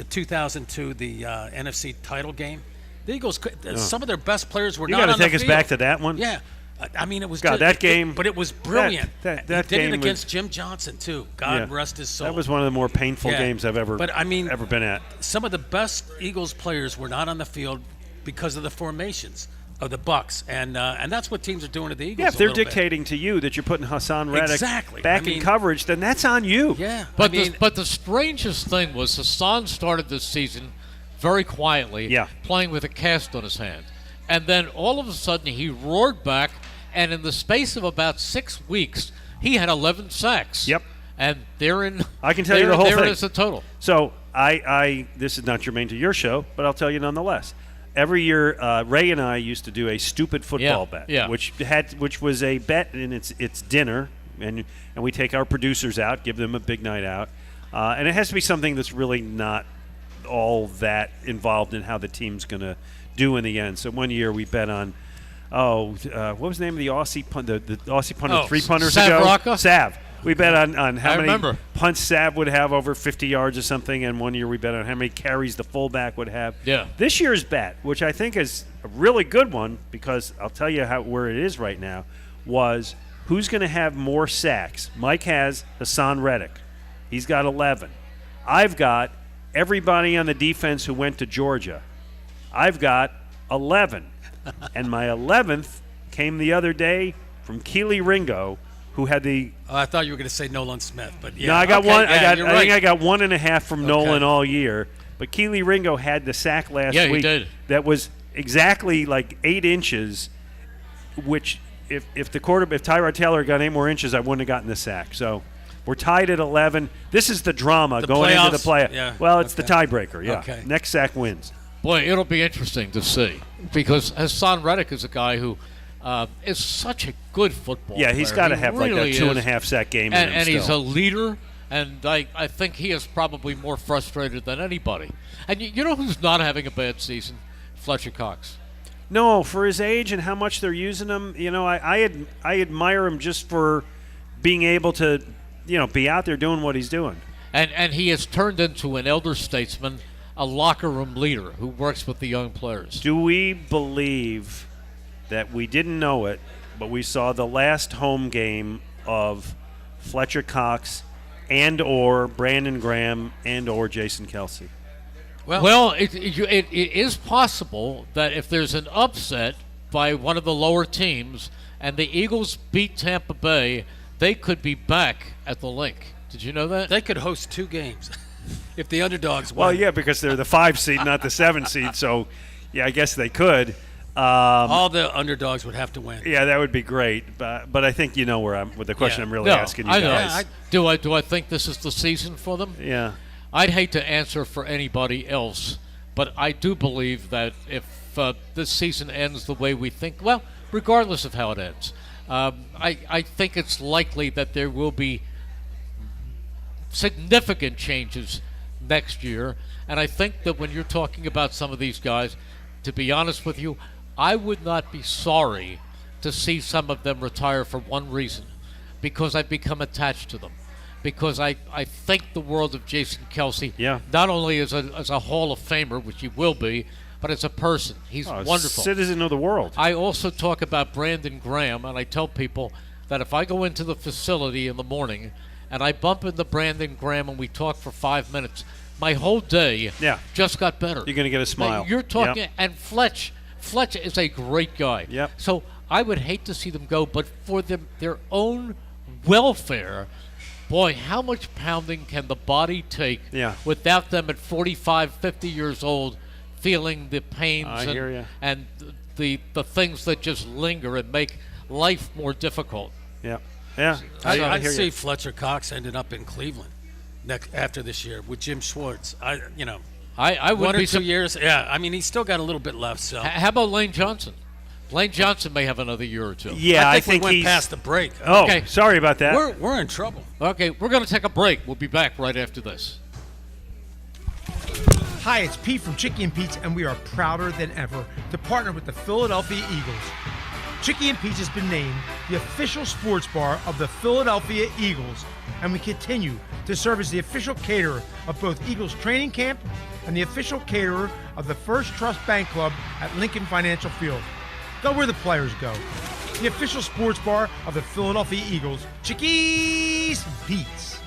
2002 NFC title game. The Eagles, some of their best players were not on the field. You got to take us back to that one? Yeah. It was that game. But it was brilliant. That he did game it against Jim Johnson, too. God rest his soul. That was one of the more painful games I've ever been at. Some of the best Eagles players were not on the field because of the formations of the Bucs, and that's what teams are doing to the Eagles. Yeah, if they're dictating to you that you're putting Hassan Reddick back in coverage, then that's on you. Yeah, but the strangest thing was Hassan started this season very quietly, playing with a cast on his hand, and then all of a sudden he roared back, and in the space of about 6 weeks, he had 11 sacks. Yep, and I can tell you the whole thing. There is the total. So this is not germane to your show, but I'll tell you nonetheless. Every year, Ray and I used to do a stupid football bet, which was a bet, and it's dinner, and we take our producers out, give them a big night out, and it has to be something that's really not all that involved in how the team's going to do in the end. So one year we bet on, what was the name of the Aussie punter, the Aussie punter 3 punters ago? Sav. We bet on how many punts Sav would have over 50 yards or something, and one year we bet on how many carries the fullback would have. Yeah. This year's bet, which I think is a really good one, because I'll tell you where it is right now, was who's going to have more sacks. Mike has Hassan Reddick. He's got 11. I've got everybody on the defense who went to Georgia. I've got 11. And my 11th came the other day from Keely Ringo, who had the. I thought you were going to say Nolan Smith, but yeah. No, I got okay, one. Yeah, I think I got 1.5 from Nolan all year. But Keely Ringo had the sack last Yeah, week. he did. That was exactly like 8 inches, which if Tyrod Taylor got 8 more inches, I wouldn't have gotten the sack. So we're tied at 11. This is the drama going into the play. Yeah. Well, it's the tiebreaker. Yeah. Okay. Next sack wins. Boy, it'll be interesting to see because Hassan Reddick is a guy who is such a good football player. Yeah, he's got to have really like a 2.5 sack game in him and he's a still. leader, and I think he is probably more frustrated than anybody. And you know who's not having a bad season? Fletcher Cox. No, for his age and how much they're using him, I admire him just for being able to, be out there doing what he's doing. And he has turned into an elder statesman, a locker room leader who works with the young players. Do we believe that we didn't know it, but we saw the last home game of Fletcher Cox and or Brandon Graham and or Jason Kelce? Well, it is possible that if there's an upset by one of the lower teams and the Eagles beat Tampa Bay, they could be back at the Link. Did you know that? They could host 2 games if the underdogs win. Well, yeah, because they're the 5 seed, not the 7 seed. So, yeah, I guess they could. All the underdogs would have to win. Yeah, that would be great. But I think you know where I'm with the question. I'm really asking you I know. guys. Do I think this is the season for them? Yeah. I'd hate to answer for anybody else, but I do believe that if this season ends the way we think, well, regardless of how it ends, I think it's likely that there will be significant changes next year. And I think that when you're talking about some of these guys, to be honest with you, I would not be sorry to see some of them retire for one reason, because I've become attached to them. Because I think the world of Jason Kelce, not only as a Hall of Famer, which he will be, but as a person. He's wonderful. Citizen of the world. I also talk about Brandon Graham, and I tell people that if I go into the facility in the morning and I bump into Brandon Graham and we talk for 5 minutes, my whole day just got better. You're going to get a smile. Now, you're talking, and Fletch is a great guy. Yep. So I would hate to see them go, but for their own welfare, boy, how much pounding can the body take without them at 45, 50 years old feeling the pains and the things that just linger and make life more difficult? Yeah. Yeah. I'd see Fletcher Cox ended up in Cleveland after this year with Jim Schwartz. I would 1 or be 2 years. Yeah, I mean, he's still got a little bit left. So how about Lane Johnson? Lane Johnson may have another year or 2. Yeah, I think we went past the break. Oh, okay. Sorry about that. We're in trouble. Okay, we're going to take a break. We'll be back right after this. Hi, it's Pete from Chicky and Pete's, and we are prouder than ever to partner with the Philadelphia Eagles. Chicky and Pete's has been named the official sports bar of the Philadelphia Eagles, and we continue to serve as the official caterer of both Eagles training camp and the official caterer of the First Trust Bank Club at Lincoln Financial Field. Go where the players go. The official sports bar of the Philadelphia Eagles, Chickies and Pete's.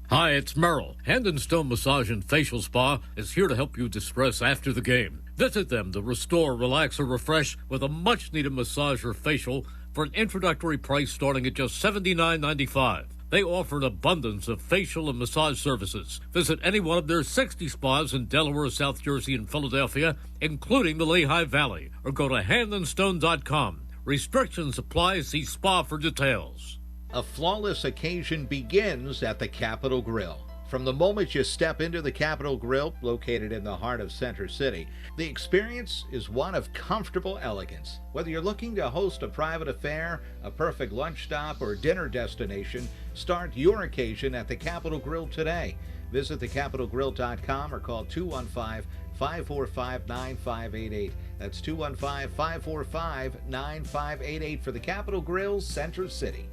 Hi, it's Merrill. Hand and Stone Massage and Facial Spa is here to help you distress after the game. Visit them to restore, relax, or refresh with a much-needed massage or facial for an introductory price starting at just $79.95. They offer an abundance of facial and massage services. Visit any one of their 60 spas in Delaware, South Jersey, and Philadelphia, including the Lehigh Valley, or go to handandstone.com. Restrictions apply. See spa for details. A flawless occasion begins at the Capitol Grill. From the moment you step into the Capitol Grill, located in the heart of Center City, the experience is one of comfortable elegance. Whether you're looking to host a private affair, a perfect lunch stop, or dinner destination, start your occasion at the Capitol Grill today. Visit thecapitolgrill.com or call 215-545-9588. That's 215-545-9588 for the Capitol Grill, Center City.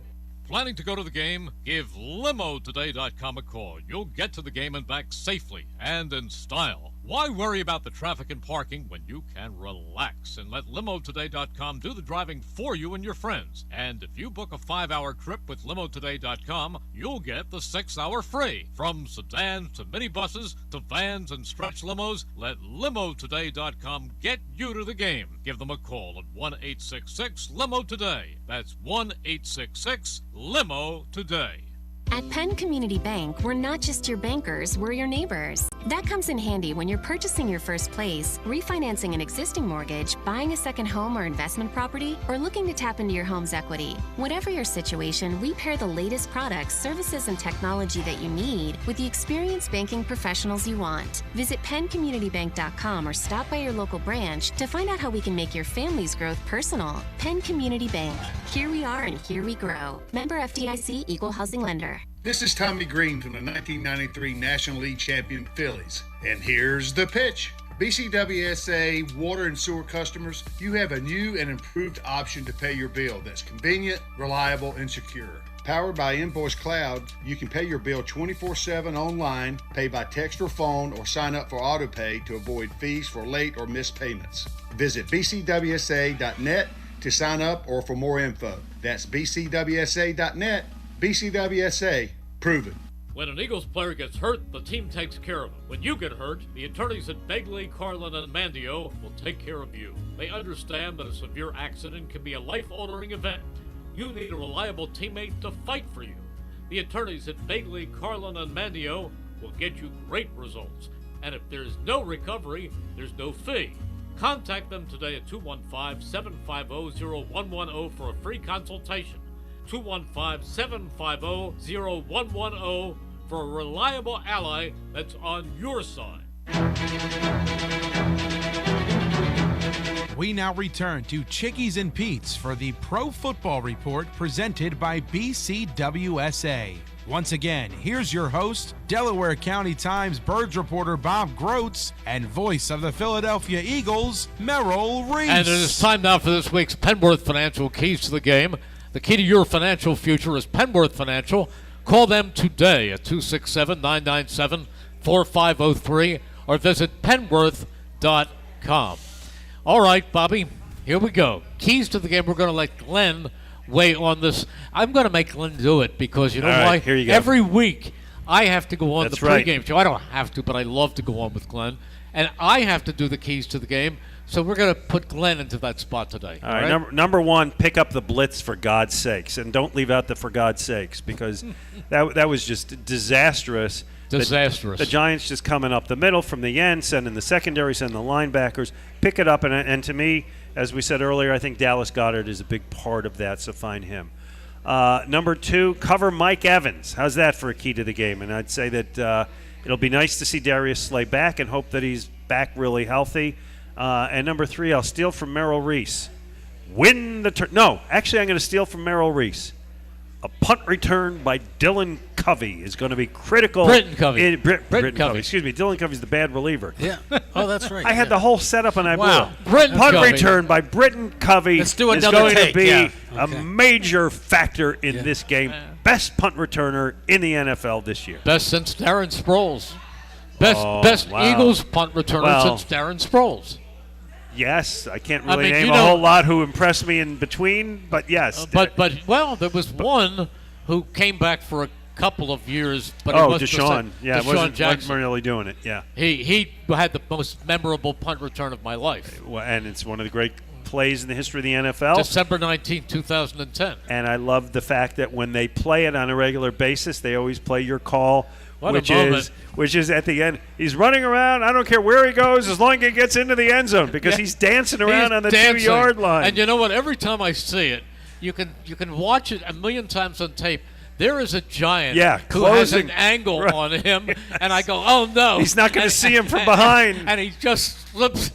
Planning to go to the game? Give LimoToday.com a call. You'll get to the game and back safely and in style. Why worry about the traffic and parking when you can relax and let LimoToday.com do the driving for you and your friends? And if you book a 5-hour trip with LimoToday.com, you'll get the 6-hour free. From sedans to minibuses to vans and stretch limos, let LimoToday.com get you to the game. Give them a call at 1-866-LIMO-TODAY. That's 1-866-LIMO-TODAY. At Penn Community Bank, we're not just your bankers, we're your neighbors. That comes in handy when you're purchasing your first place, refinancing an existing mortgage, buying a second home or investment property, or looking to tap into your home's equity. Whatever your situation, we pair the latest products, services, and technology that you need with the experienced banking professionals you want. Visit penncommunitybank.com or stop by your local branch to find out how we can make your family's growth personal. Penn Community Bank. Here we are and here we grow. Member FDIC, Equal Housing Lender. This is Tommy Green from the 1993 National League champion Phillies. And here's the pitch. BCWSA water and sewer customers, you have a new and improved option to pay your bill that's convenient, reliable, and secure. Powered by Invoice Cloud, you can pay your bill 24/7 online, pay by text or phone, or sign up for AutoPay to avoid fees for late or missed payments. Visit bcwsa.net to sign up or for more info. That's bcwsa.net. BCWSA, proven. When an Eagles player gets hurt, the team takes care of him. When you get hurt, the attorneys at Begley, Carlin, and Mandio will take care of you. They understand that a severe accident can be a life-altering event. You need a reliable teammate to fight for you. The attorneys at Begley, Carlin, and Mandio will get you great results. And if there's no recovery, there's no fee. Contact them today at 215-750-0110 for a free consultation. 215-750-0110 for a reliable ally that's on your side. We now return to Chickies and Pete's for the Pro Football Report presented by BCWSA. Once again, here's your host, Delaware County Times Birds reporter Bob Grotz, and voice of the Philadelphia Eagles, Merrill Reese. And it is time now for this week's Penworth Financial Keys to the Game. The key to your financial future is Penworth Financial. Call them today at 267-997-4503 or visit penworth.com. All right, Bobby, here we go. Keys to the game. We're going to let Glenn weigh on this. I'm going to make Glenn do it because you know All right, why? here you go. Every week I have to go on That's the right. pregame show. I don't have to, but I love to go on with Glenn. And I have to do the keys to the game. So we're going to put Glenn into that spot today. All right. Number one, pick up the blitz for God's sakes, and don't leave out the for God's sakes because that was just disastrous. Disastrous. The Giants just coming up the middle from the end, sending the secondary, sending the linebackers. Pick it up, and to me, as we said earlier, I think Dallas Goedert is a big part of that, so find him. Number two, cover Mike Evans. How's that for a key to the game? And I'd say that it'll be nice to see Darius Slay back and hope that he's back really healthy. And number three, I'll steal from Merrill Reese. Win the turn. No, actually, I'm going to steal from Merrill Reese. A punt return by Dylan Covey is going to be critical. Britton Covey. Britton Covey. Excuse me. Dylan Covey's the bad reliever. Yeah. Oh, that's right. I had the whole setup and I blew it. Britton Punt Covey. return by Britton Covey Let's do is another going take, to be yeah. a Okay. major factor in this game. Best punt returner in the NFL this year. Best since Darren Sproles. Best wow. Eagles punt returner Well, since Darren Sproles. Yes, I can't really mean, name you a know- whole lot who impressed me in between, but yes. But there was one who came back for a couple of years. But oh, it wasn't Deshaun. Yeah, it Deshaun wasn't Jackson. really doing it. Yeah. He had the most memorable punt return of my life. Well, and it's one of the great plays in the history of the NFL. December 19, 2010. And I love the fact that when they play it on a regular basis, they always play your call, What a which moment. is at the end. He's running around. I don't care where he goes as long as he gets into the end zone because he's dancing around on the Dancing. 2-yard line. And you know what? Every time I see it, you can watch it a million times on tape. There is a giant who has an closing. angle Right. on him, and I go, oh no! He's not going to see him from behind. and he just slips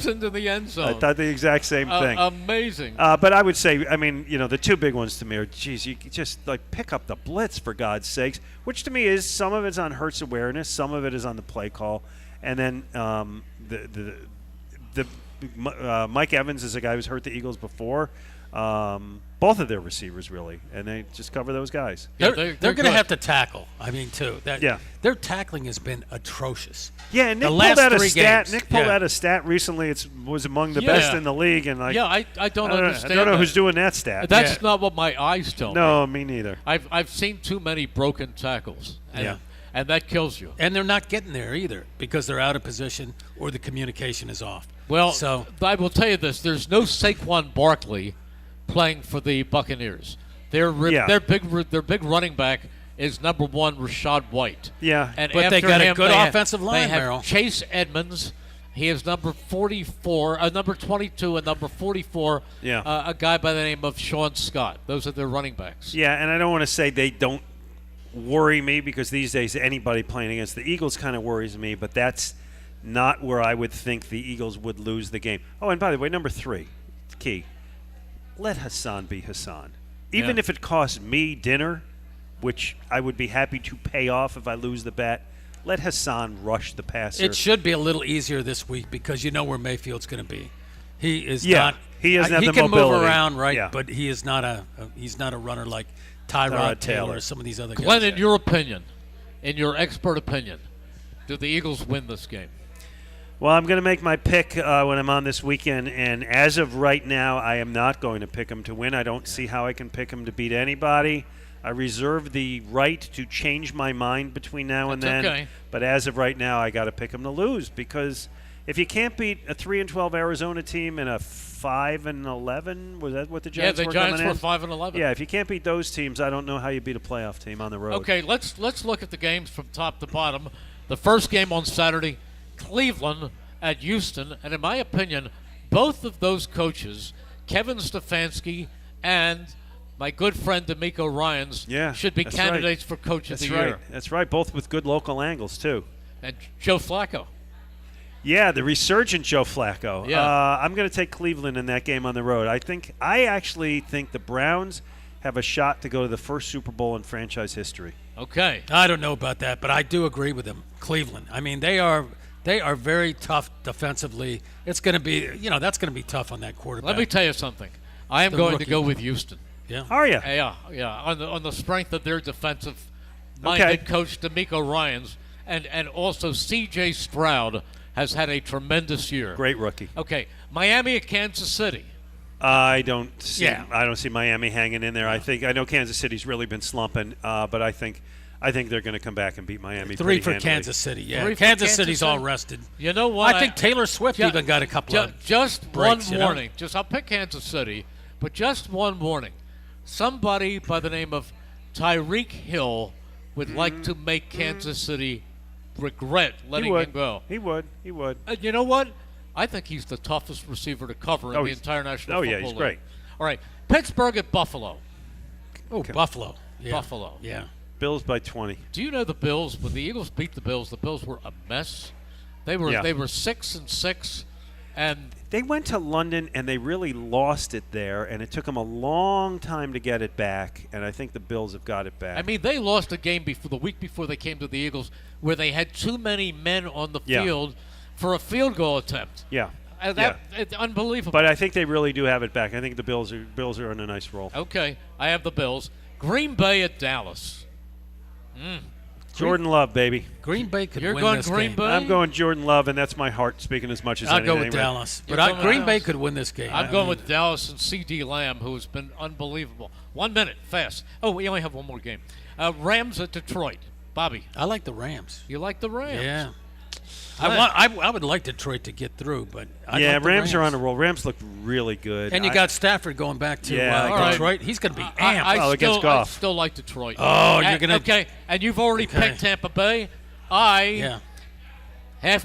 into the end zone. I thought the exact same thing. Amazing. But I would say, I mean, the two big ones to me are, geez, you just pick up the blitz for God's sakes, which to me is some of it's on Hurts' awareness, some of it is on the play call, and then Mike Evans is a guy who's hurt the Eagles before. Both of their receivers really, and they just cover those guys. They're they're going to good. have to tackle. I mean, too. Yeah. Their tackling has been atrocious. Yeah, and Nick The pulled last out a 3 stat. games. Nick pulled Yeah. out a stat recently. It was among the Yeah. best in the league, and I don't understand. I don't know that. who's doing that stat. That's not what my eyes tell me. No, me neither. I've seen too many broken tackles. And that kills you. And they're not getting there either because they're out of position or the communication is off. Well, so I will tell you this: there's no Saquon Barkley playing for the Buccaneers. Their big running back is number 1 Rashad White. Yeah, and but they after got a him, good they offensive line, They have Merrill. Chase Edmonds. He is number 44, number 22, and number 44. Yeah. A guy by the name of Sean Scott. Those are their running backs. Yeah, and I don't want to say they don't worry me, because these days anybody playing against the Eagles kind of worries me, but that's not where I would think the Eagles would lose the game. Oh, and by the way, number 3, key, let Hassan be Hassan. Even if it costs me dinner, which I would be happy to pay off if I lose the bet, let Hassan rush the passer. It should be a little easier this week because you know where Mayfield's going to be. He is Yeah, not. he doesn't have he the can mobility. move around, right? Yeah. But he is not he's not a runner like Tyrod Taylor or some of these other guys. Glenn, in your opinion, in your expert opinion, do the Eagles win this game? Well, I'm going to make my pick when I'm on this weekend, and as of right now, I am not going to pick them to win. I don't see how I can pick them to beat anybody. I reserve the right to change my mind between now and then. Okay. But as of right now, I got to pick them to lose, because if you can't beat a 3-12 Arizona team and a 5-11, was that what the Giants were? Yeah, the Giants coming were in? 5-11. Yeah, if you can't beat those teams, I don't know how you beat a playoff team on the road. Okay, let's look at the games from top to bottom. The first game on Saturday, Cleveland at Houston, and in my opinion, both of those coaches, Kevin Stefanski and my good friend DeMeco Ryans, should be that's candidates right. for Coach of That's the right. Year. That's right, both with good local angles, too. And Joe Flacco. Yeah, the resurgent Joe Flacco. Yeah. I'm going to take Cleveland in that game on the road. I actually think the Browns have a shot to go to the first Super Bowl in franchise history. Okay. I don't know about that, but I do agree with him. Cleveland. I mean, they are very tough defensively. It's going to be, that's going to be tough on that quarterback. Let me tell you something. I am The going rookie. to go with Houston. Yeah. Are you? Yeah. On the strength of their defensive-minded coach DeMeco Ryans, and also C.J. Stroud has had a tremendous year. Great rookie. Okay, Miami at Kansas City. I don't see Miami hanging in there. I know Kansas City's really been slumping, but I think they're going to come back and beat Miami. 3 for handily. Kansas City. Yeah, 3 for Kansas Kansas City's City. all rested. You know what? I think Taylor Swift even got a couple of just breaks, one warning. I'll pick Kansas City, but just one warning. Somebody by the name of Tyreek Hill would like to make Kansas City regret letting him go. He would. You know what? I think he's the toughest receiver to cover in the entire National Football he's League. great. All right, Pittsburgh at Buffalo. Oh, Buffalo. Yeah. Buffalo. Yeah. Bills by 20. Do you know the Bills? When the Eagles beat the Bills were a mess. They were 6-6, and they went to London and they really lost it there, and it took them a long time to get it back. And I think the Bills have got it back. I mean, they lost a game the week before they came to the Eagles, where they had too many men on the field for a field goal attempt. Yeah. It's unbelievable. But I think they really do have it back. I think the Bills are on a nice roll. Okay, I have the Bills. Green Bay at Dallas. Jordan Love, baby. Green Bay could You're win going this Green game. Bay? I'm going Jordan Love, and that's my heart speaking as much as I'll anything. go with Dallas. You're But going Green with Bay Dallas? could win this game. I'm going with Dallas and C.D. Lamb, who has been unbelievable. 1 minute, fast. Oh, we only have one more game. Rams at Detroit. Bobby. I like the Rams. You like the Rams? Yeah. I would like Detroit to get through, but I like the Rams are on a roll. Rams look really good. And you got Stafford going back to right. Detroit. He's going to be amped. against I Goff. still like Detroit. Oh, you're going to... Okay, and you've already picked Tampa Bay. Half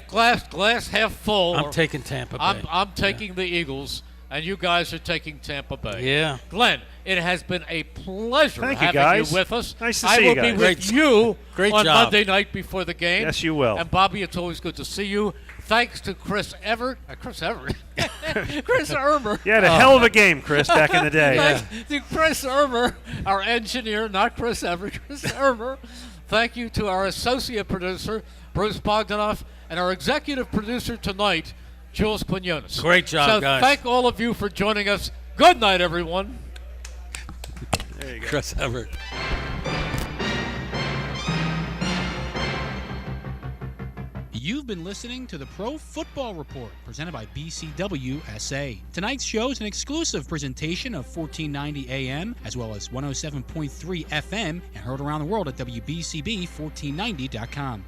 glass half full. I'm taking Tampa Bay. I'm taking the Eagles, and you guys are taking Tampa Bay. Yeah. Glenn, it has been a pleasure Thank you, having guys. you with us. Nice to I see will you be guys. with you Great on job. Monday night before the game. Yes, you will. And Bobby, it's always good to see you. Thanks to Chris Everett. Chris Ermer. You had a hell of a game, Chris, back in the day. Thanks to Chris Ermer, our engineer, not Chris Everett, Chris Ermer. Thank you to our associate producer, Bruce Bogdanoff, and our executive producer tonight, Jules Quinones. Great job, guys. Thank all of you for joining us. Good night, everyone. There you go. Chris Everett. You've been listening to the Pro Football Report, presented by BCWSA. Tonight's show is an exclusive presentation of 1490 AM, as well as 107.3 FM, and heard around the world at WBCB1490.com.